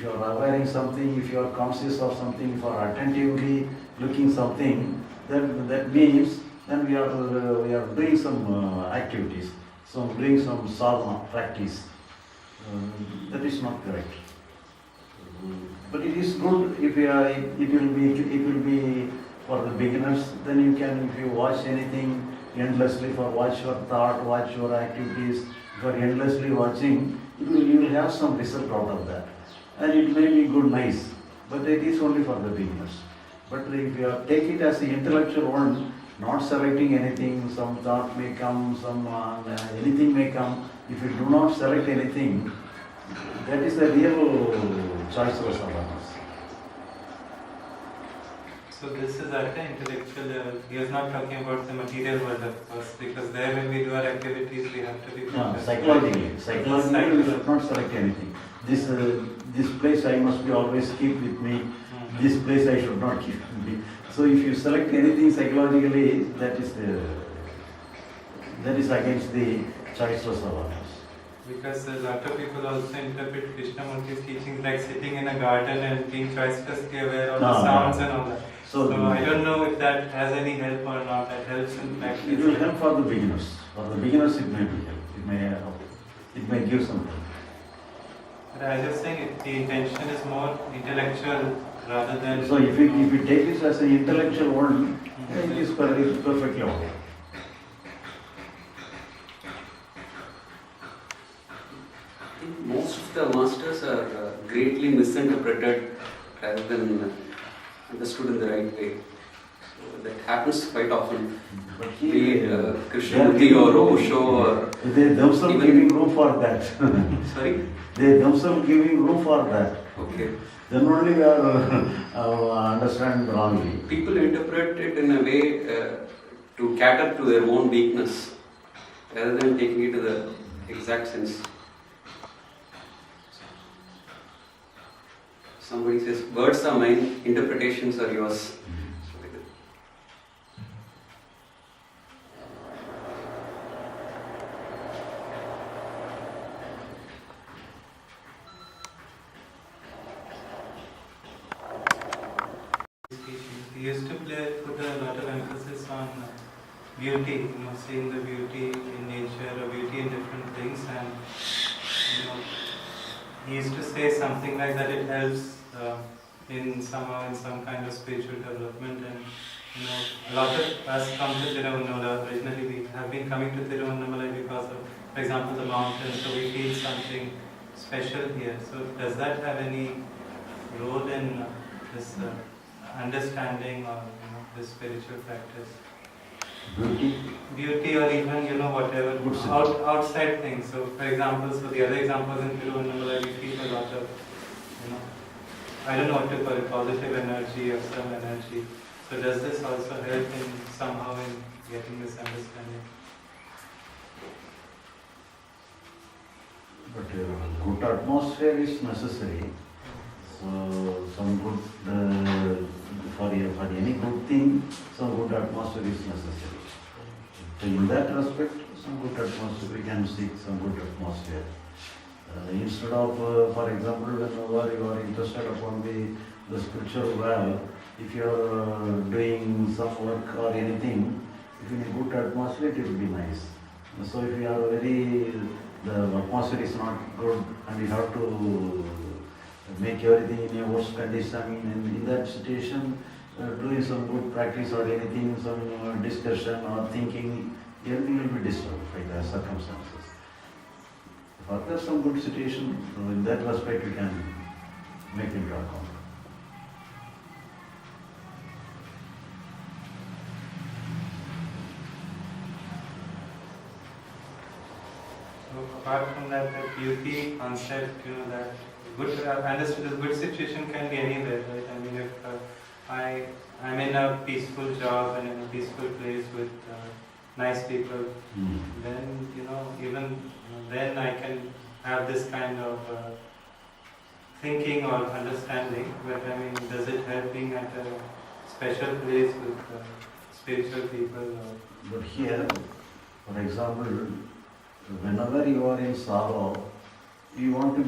are wearing something, if you are conscious of something, if you are attentively looking something, then that means then we are doing some activities, doing some sadhana practice. That is not correct. But it is good if it will be for the beginners. Then you can, if you watch anything endlessly, watch your thought, watch your activities. If you are endlessly watching, you will have some result out of that, and it may be good, nice. But it is only for the beginners. But if you take it as the intellectual one, not selecting anything, some thought may come, anything may come. If you do not select anything, that is the real choiceless awareness. So this is at the intellectual level. He is not talking about the material world, of course, because there when we do our activities, we have to be focused. Psychologically, we should not select anything. This place I must be always keep with me. This place I should not keep with me. So if you select anything psychologically, that is against the choiceless awareness. Because a lot of people also interpret Krishnamurti's teachings like sitting in a garden and being choicelessly aware of the sounds and all that. So I don't know if that has any help or not. That helps in practice. It will help for the beginners. For the beginners, it may be help. It may give something. But I was just saying the intention is more intellectual rather than. So if you take this as an intellectual one, it is perfectly okay. Most of the masters are greatly misinterpreted rather than understood in the right way. That happens quite often. But Be here, it they are Krishnamurti or giving Osho or they themselves even- giving room for that. sorry. They themselves giving room for that. Okay. Then only we are understand wrongly. People interpret it in a way to cater to their own weakness rather than taking it to the exact sense. Somebody says, words are mine, interpretations are yours. So like that. He used to put a lot of emphasis on beauty, seeing the beauty in nature or beauty in different things, and he used to say something like that it helps in some kind of spiritual development. And a lot of us come to Tiruvannamalai. Originally, we have been coming to Tiruvannamalai because of, for example, the mountains. So we feel something special here. So does that have any role in this understanding or this spiritual practice? Beauty or even whatever outside things. So for example, the other examples in Tiruvannamalai, we feel a lot of I don't know what to call it, positive energy or some energy. So does this also help in somehow in getting this understanding? But good atmosphere is necessary. So some good for any good thing, some good atmosphere is necessary. So in that respect, some good atmosphere, we can seek some good atmosphere. Instead of, for example, whenever you are interested upon the spiritual well, if you are doing some work or anything, if in a good atmosphere, it will be nice. So if you are the atmosphere is not good and you have to make everything in a worse condition, and in that situation, doing some good practice or anything, some discussion or thinking, everything will be disturbed by the circumstances. Further, some good situation, so in that respect, we can make it account. So apart from that beauty concept, that good, I've understood a good situation can be anywhere, right? I mean, if I'm in a peaceful job and in a peaceful place with nice people, then even then I can have this kind of thinking or understanding. But I mean, does it help being at a special place with spiritual people? But here, for example, whenever you are in sorrow, you want to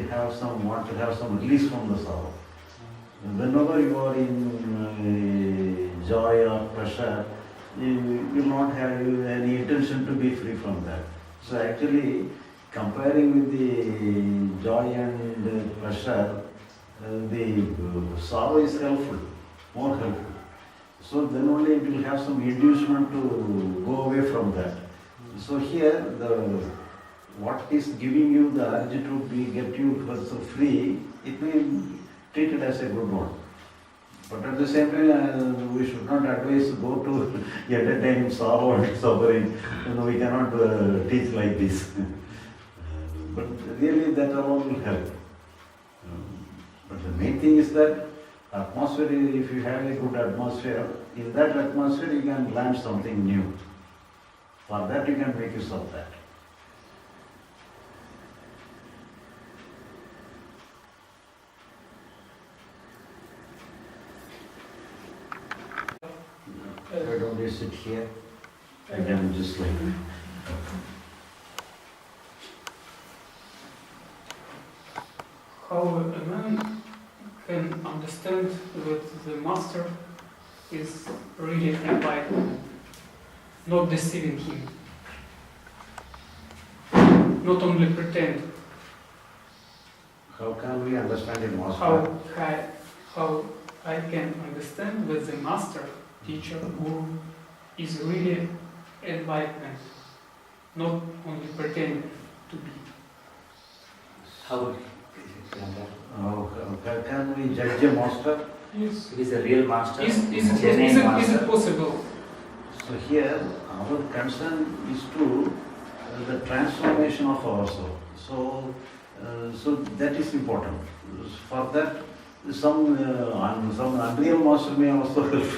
have some release from the sorrow. Whenever you are in joy or pleasure, you will not have any intention to be free from that. So actually, comparing with the joy and the pleasure, the sorrow is helpful, more helpful. So then only it will have some inducement to go away from that. So here, what is giving you the urge to get you so free, it may be treated as a good one. But at the same time, we should not advise go to entertain sorrow and suffering. We cannot teach like this. But really, that alone will help. But the main thing is that atmosphere. If you have a good atmosphere, in that atmosphere you can learn something new. For that, you can make use of that. Why don't you sit here? I can just like. How a man can understand that the master is really enlightened, not deceiving him, not only pretend. How can we understand a master? How I can understand that the master, teacher, guru is really enlightened, not only pretending to be. How? Can we judge a master? Yes. It is a real master. Is genuine it master. possible? So here, our concern is to the transformation of ourselves. So that is important. For that, some unreal master may also help.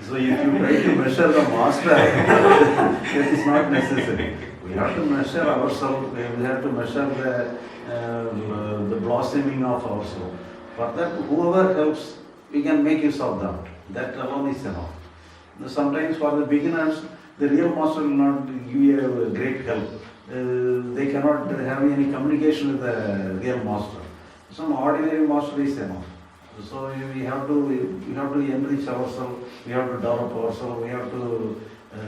So if you try to measure the master, that is not necessary. We have to measure ourselves. We have to measure the blossoming of ourselves. For that, whoever helps, we can make use of that. That alone is enough. Sometimes for the beginners, the real master will not give you a great help. They cannot have any communication with the real master. Some ordinary master is enough. So we have to enrich ourselves, we have to develop ourselves, we have to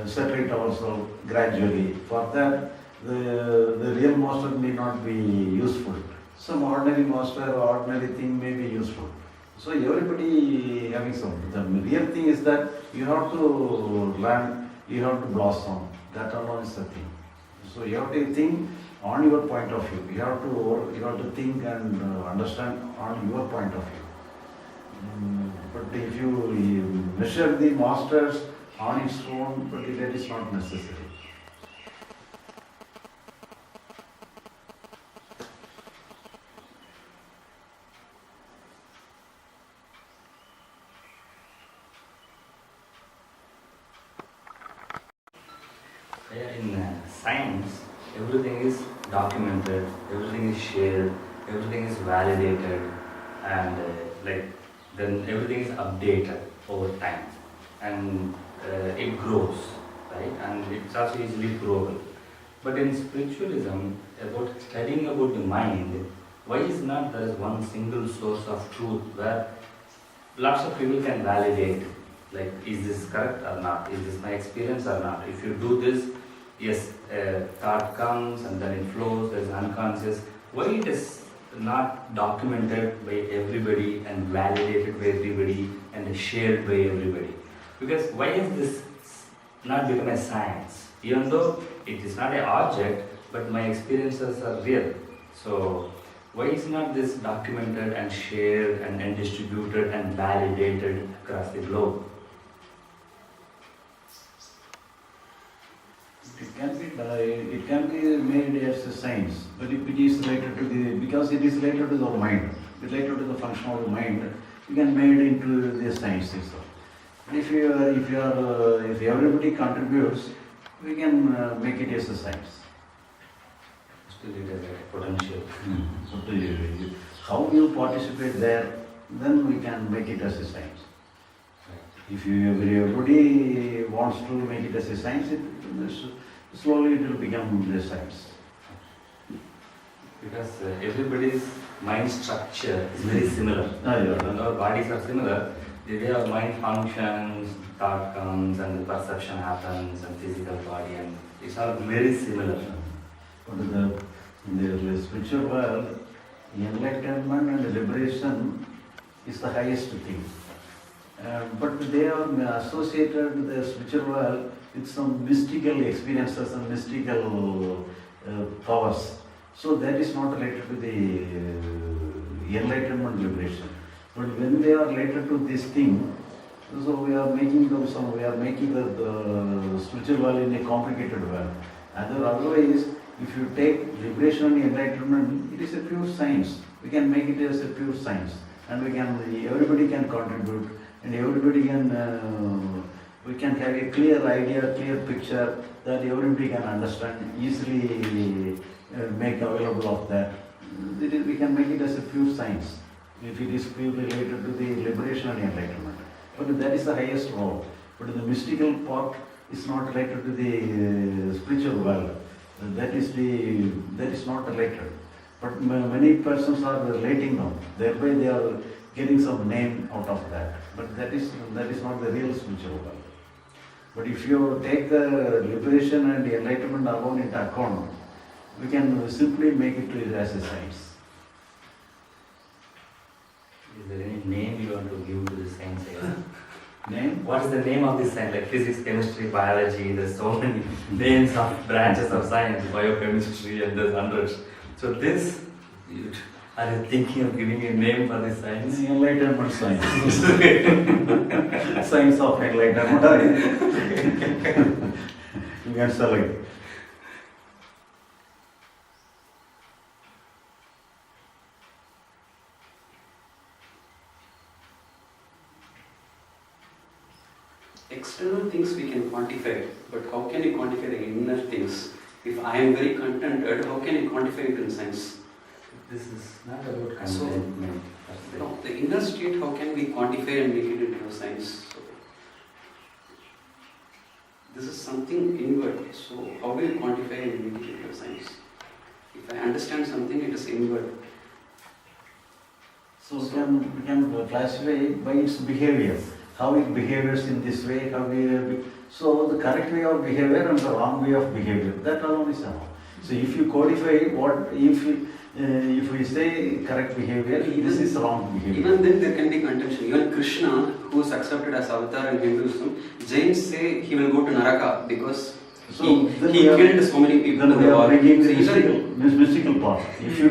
separate ourselves gradually. For that, the real master may not be useful. Some ordinary master or ordinary thing may be useful. So everybody having some. The real thing is that you have to learn, you have to blossom. That alone is the thing. So you have to think on your point of view. You have to think and understand on your point of view. But if you measure the masters on its own, but that is not necessary. In science, everything is documented, everything is shared, everything is validated, and then everything is updated over time, and it grows, right? And it's also easily growable. But in spiritualism, about studying about the mind, why is not there is one single source of truth where lots of people can validate, like, is this correct or not? Is this my experience or not? If you do this, yes, thought comes and then it flows, there is unconscious. Why it is not documented by everybody and validated by everybody and shared by everybody? Because why is this not become a science? Even though it is not an object, but my experiences are real. So why is not this documented and shared and distributed and validated across the globe? It can be made as a science, but if it is related to because it is related to the mind, related to the function of the mind, you can make it into the science itself. If everybody contributes, we can make it as a science. Still it has a potential. So how you participate there, then we can make it as a science. If everybody wants to make it as a science, slowly it will become a science. Because everybody's mind structure is very similar. When our bodies are similar, the way our mind functions, thought comes and the perception happens and physical body, and it's all very similar. But in the spiritual world, enlightenment and liberation is the highest thing. But they are associated with the spiritual world with some mystical experiences and mystical powers. So that is not related to the enlightenment liberation. But when they are related to this thing, so we are making the spiritual world in a complicated world. Otherwise, if you take liberation and enlightenment, it is a pure science. We can make it as a pure science, and everybody can contribute, and everybody can. We can have a clear idea, clear picture that everybody can understand, easily make available of that. We can make it as a pure science, if it is purely related to the liberation and enlightenment. But that is the highest role. But the mystical part is not related to the spiritual world. That is not related. But many persons are relating them. Thereby they are getting some name out of that. But that is not the real spiritual world. But if you take the liberation and the enlightenment alone into account, we can simply make it as a science. Is there any name you want to give to this science? Name? What is the name of this science? Like physics, chemistry, biology, there's so many names of branches of science, biochemistry, and there's hundreds. So this Are you thinking of giving a name for this science? Enlightenment science. Science of enlightenment. You can select. External things we can quantify, but how can you quantify the inner things? If I am very contented, how can you quantify it in science? This is not about So- contentment. No, the inner state, how can we quantify and make it into a science? So, this is something inward, so how do you quantify and make it into a science? If I understand something, it is inward. So we can classify by its behavior. How it behaves in this way, so the correct way of behavior and the wrong way of behavior, that alone is enough. So if you codify what, if we say correct behavior, this is wrong behavior. Even then there can be contention. Even Krishna, who is accepted as avatar in Hinduism, Jains say he will go to Naraka because So he then killed so many people Then in we the are war. bringing the So even- mystical part. If you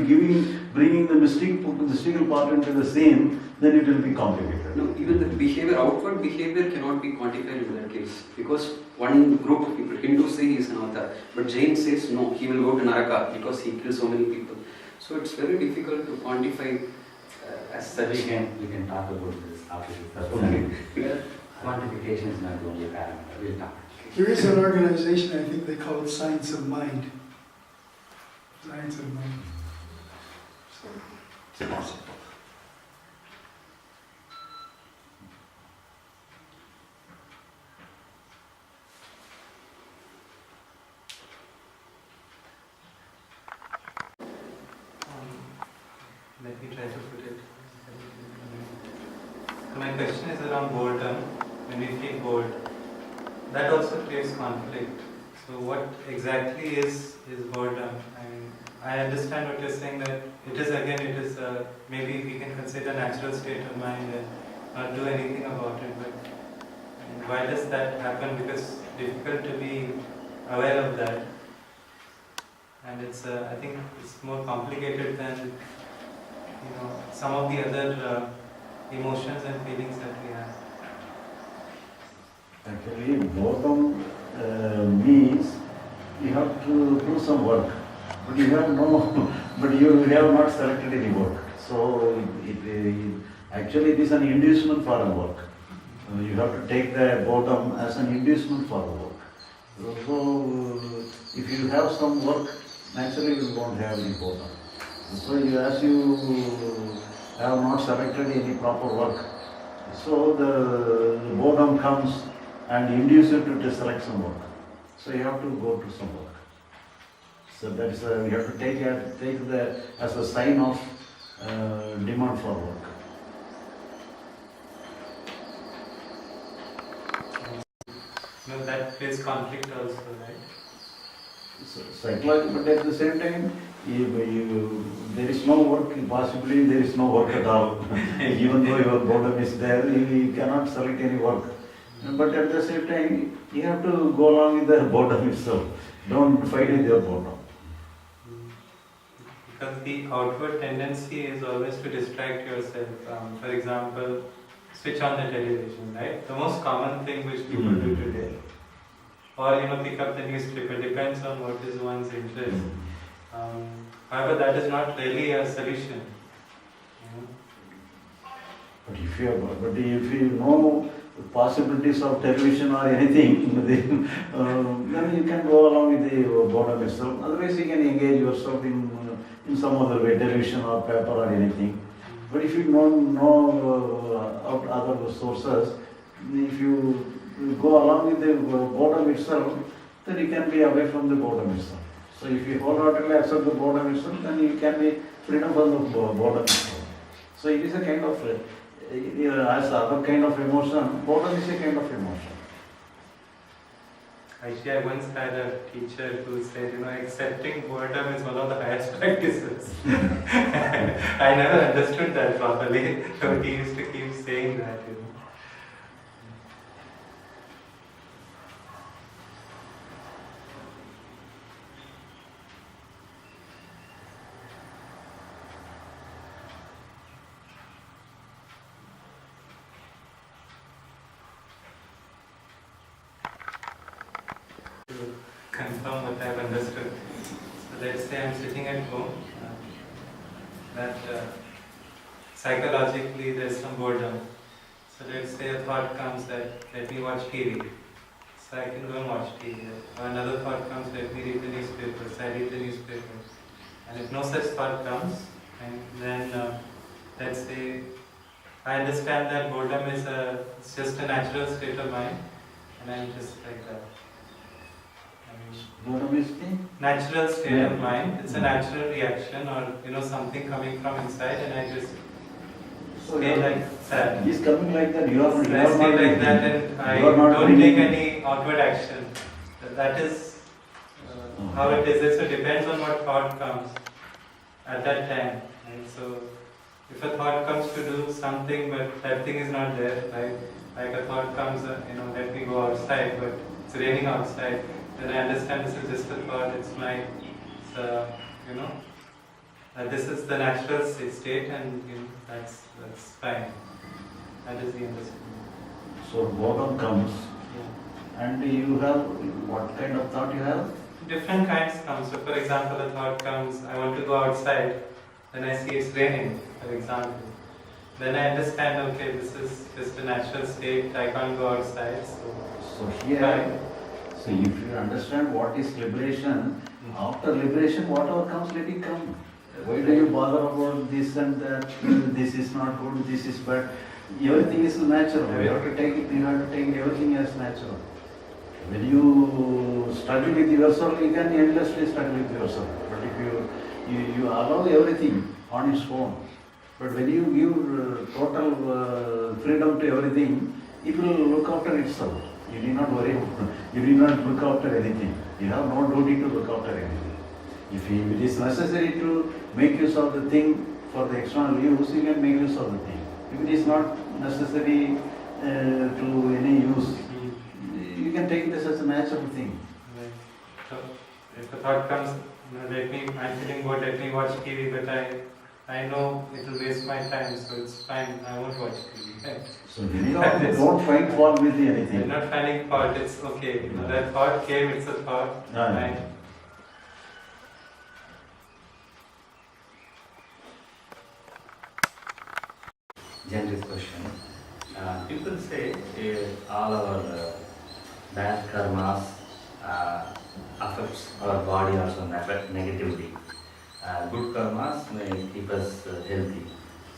bringing the mystical part into the scene, then it will be complicated. No, even the behavior, outward behavior cannot be quantified in that case. Because one group of people, Hindus say he is an avatar, but Jain says no, he will go to Naraka because he killed so many people. So it's very difficult to quantify as So such. we can talk about this after this. Okay. Quantification is not the only parameter. We'll talk. There is an organization, I think they call it Science of Mind. Science of Mind. So, it's possible. Let me try to put it. So my question is around boredom. When we feel bored, that also creates conflict. So what exactly is boredom? I understand what you're saying, that it is maybe we can consider a natural state of mind and not do anything about it. But why does that happen? Because it's difficult to be aware of that. And it's I think it's more complicated than some of the other emotions and feelings that we have. Actually, boredom means you have to do some work, but you have not selected any work. So actually it is an inducement for a work. You have to take the boredom as an inducement for a work. So if you have some work, naturally you won't have any boredom. So as you have not selected any proper work, so the boredom comes and induce you to select some work. So you have to go to some work. So that is you have to take the as a sign of demand for work. That creates conflict also, right? So psychological, but at the same time, there is no work, possibly there is no work at all. Even though your boredom is there, you cannot select any work. But at the same time, you have to go along with the boredom itself. Don't fight with your boredom. Because the outward tendency is always to distract yourself. For example, switch on the television, right? The most common thing which people do today. Or pick up the newspaper, depends on what is one's interest. However, that is not really a solution. But if you know the possibilities of television or anything, then you can go along with the boredom itself. Otherwise, you can engage yourself in some other way, television or paper or anything. But if you know other sources, if you go along with the boredom itself, then you can be away from the boredom itself. So if you wholeheartedly accept the boredom itself, then you can be freedom from the boredom itself. So it is a kind of, as other kind of emotion, boredom is a kind of emotion. Actually, I once had a teacher who said, accepting boredom is one of the highest practices. I never understood that properly, so he used to keep saying that. confirm what I've understood. So let's say I'm sitting at home, that psychologically there's some boredom. So let's say a thought comes that let me watch TV. So I can go and watch TV. Or another thought comes, let me read the newspaper. So I read the newspaper. And if no such thought comes, and then let's say I understand that boredom is it's just a natural state of mind, and I'm just like that. Boredom is the Natural state of mind. It's a natural reaction, or something coming from inside, and I just stay like that. He's coming like that. You are I not. stay like that, and I you are not don't take doing- any outward action. That is how it is. So it depends on what thought comes at that time. Right? So if a thought comes to do something, but that thing is not there, right? Like a thought comes, let me go outside, but it's raining outside. Then I understand this is just a thought. It's that this is the natural state, and that's fine. That is the understanding. So boredom comes, Yeah. and you have what kind of thought you have? Different kinds come. So, for example, a thought comes, I want to go outside. Then I see it's raining, for example. Then I understand, okay, this is just a natural state. I can't go outside. So here, so if you understand what is liberation, after liberation, whatever comes, let it come. Why do you bother about this and that? This is not good, this is bad. Everything is natural. You have to take it, you have to take everything as natural. When you struggle with yourself, you can endlessly struggle with yourself. But if you allow everything on its own, but when you give total freedom to everything, it will look after itself. You need not worry. You need not look after anything. You have no duty to look after anything. If it is necessary to make use of the thing for the external use, you can make use of the thing. If it is not necessary to any use, you can take this as a natural thing. Right. So, if a thought comes, I'm feeling bored, let me watch TV, but I know it will waste my time, so it's fine, I won't watch TV. So don't find fault with I'm anything. not finding fault, it's okay. That thought came, it's a thought. Yeah. Generous question. People say all our bad karmas affects our body also negatively. Good karmas may keep us healthy.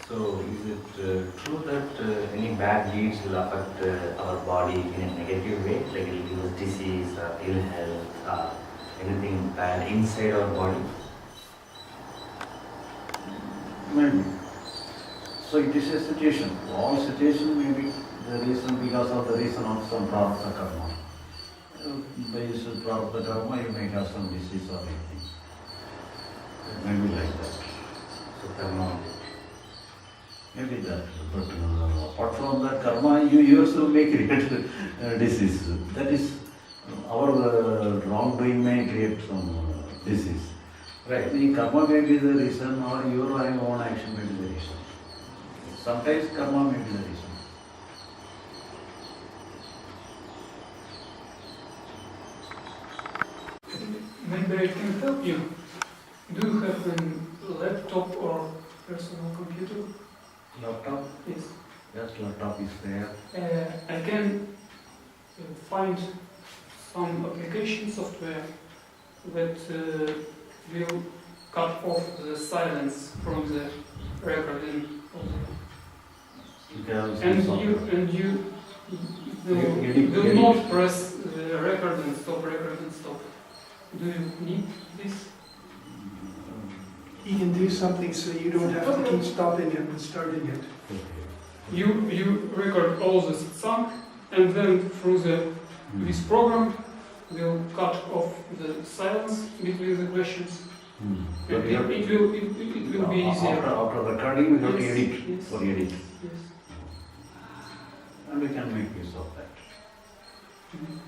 So is it true that any bad deeds will affect our body in a negative way, like it will give us disease or ill health or anything bad inside our body? Maybe. So it is a situation. All situation may be the reason because of the reason of some prarabdha karma. Based on prarabdha karma, you may have some disease or anything. It may be like that. So karma. Maybe that. But apart from that karma, you yourself may create disease. That is our wrongdoing may create some disease. Right. The karma may be the reason, or your own action may be the reason. Sometimes karma may be the reason. Maybe I can help you. Do you have a laptop or personal computer? Laptop? Yes. Yes, laptop is there. I can find some application software that will cut off the silence from the recording. You can also And solve you Edit- will edit. not press the record and stop, record and stop. Do you need this? He can do something so you don't have to keep stopping it and starting it. You record all the satsang, and then through this program will cut off the silence between the questions. But we have It will be easier. After recording, we have to Yes, edit yes. for edit. Yes. And we can make use of that. Mhm.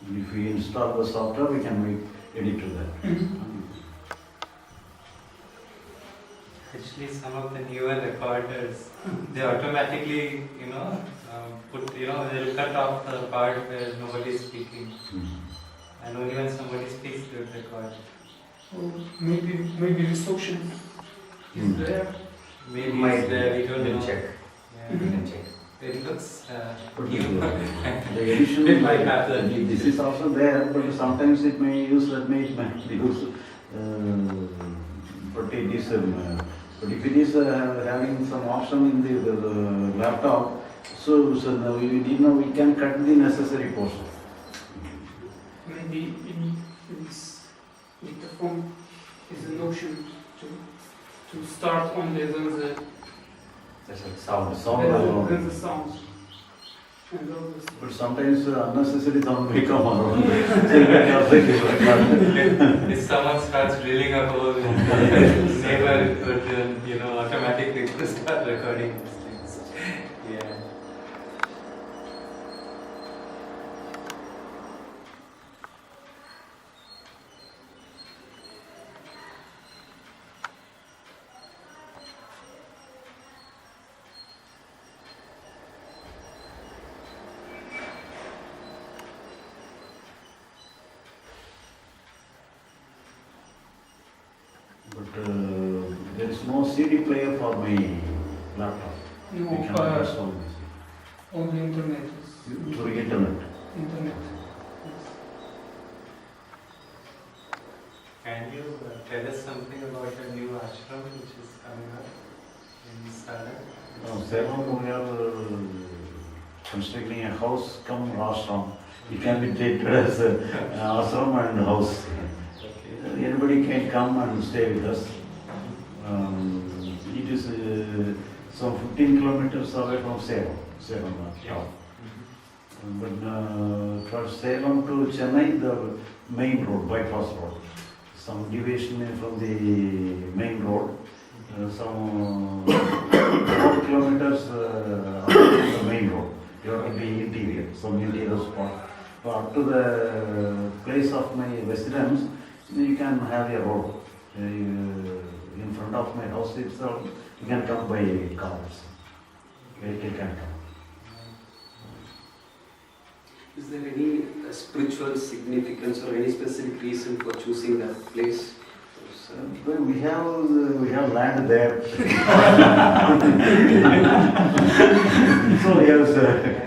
And if we install the software, we can make edit to that. Actually, some of the newer recorders, they automatically, put, they'll cut off the part where nobody is speaking. And only when somebody speaks, they'll record. Or maybe this option is there. Maybe Might it's there, we don't we'll know. check. Yeah. We can check. It looks The it addition, might happen. this is also there, but sometimes it may use, that may it might use, but it is, but if it is having some option in the laptop, so now we can cut the necessary portion. Maybe in this dictaphone is an option to start only the That's a sound. then the sounds and all this. But sometimes unnecessary sound may come around. So you can also give a cut. If someone starts drilling a hole in the neighborhood, automatically to start recording these things. Yeah. But there is no CD player for my laptop. No, We cannot install this. only internet is Through internet. internet. Can you tell us something about your new ashram which is coming up in Salem? Salem, we are constructing a house come ashram. It can be treated as an ashram and house. Okay. Anybody can come and stay with us. It is some 15 kilometers away from Salem town. But for Salem to Chennai, the main road, bypass road. Some deviation from the main road, some 4 kilometers from the main road. You have to be interior, some interior spot. But up to the place of my residence, you can have a road. In front of my house itself, you can come by cars. Vehicle can come. Is there any spiritual significance or any specific reason for choosing that place? Well, we have land there. So we have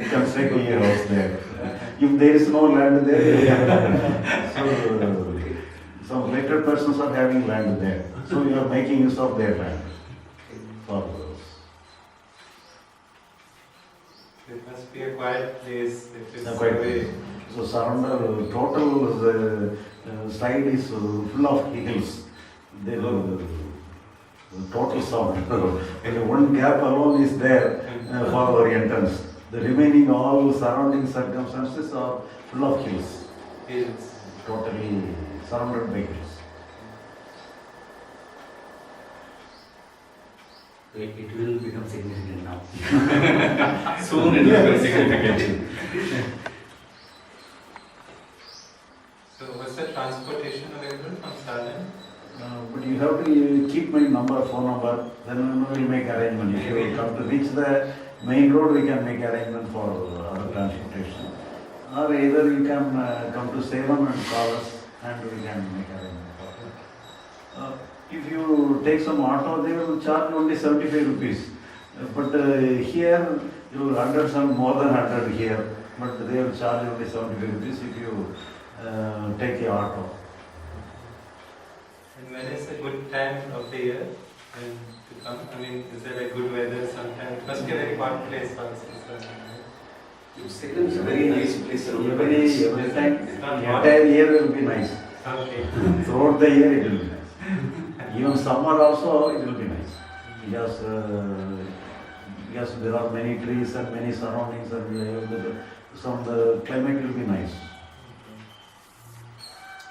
constructing a house there. If there is no land there, so some later persons are having land there. So we are making use of their land for those. It must be a quiet place if it's Quiet away. place. So surrounded, total side is full of hills. There total sound. And one gap alone is there for our entrance. The remaining all surrounding circumstances are full of hills. Hills. Totally surrounded by hills. It will become significant now. Soon it will become significant. So was the transportation available from Salem? But you have to keep my number, phone number, then we will make arrangement. If you come to reach the main road, we can make arrangement for other transportation. Or either you can come to Salem and call us and we can make arrangement for it. If you take some auto, they will charge only 75 rupees. But here, you will 100 some more than 100 here. But they will charge only 75 rupees if you take the auto. And when is a good time of the year to come? I mean, is there like good weather sometime? It must be a very hot place also. Salem is a very nice place. Every time, It's not the hot. entire year will be nice. Okay. Throughout the year it will be nice. Even summer also it will be nice. Because there are many trees and many surroundings and the climate will be nice.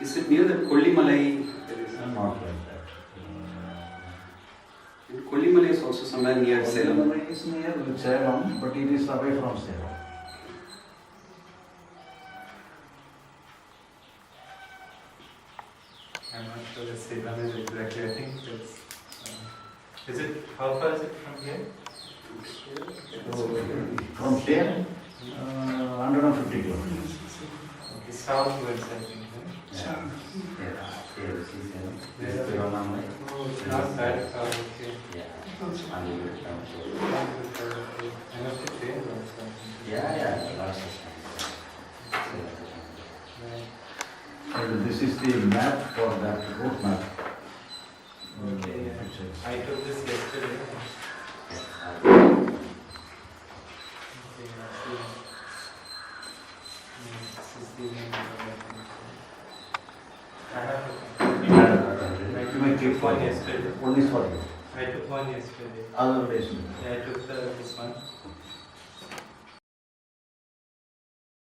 Is it near the Kollimalai? Not like that. Kollimalai is also somewhere near Salem. It is near Salem, but it is away from Salem. I'm not sure the Salem is exactly. I think it's. Is it? How far is it from here? From here, 150 kilometers. Okay, southwards, I think. Right? South. Here, see, There this are- is Roman way. Oh, it's not that far, okay. Yeah, Also, and you will come to. I must have changed also. Yeah, lots of times. Right. And this is the map for that route map. Okay, yeah. Which is- I took this yesterday. Yeah. Okay, I see. This is the main road, I think. I You may keep took one yesterday. One is for you. I took one yesterday. Other days. Yeah, I took this one.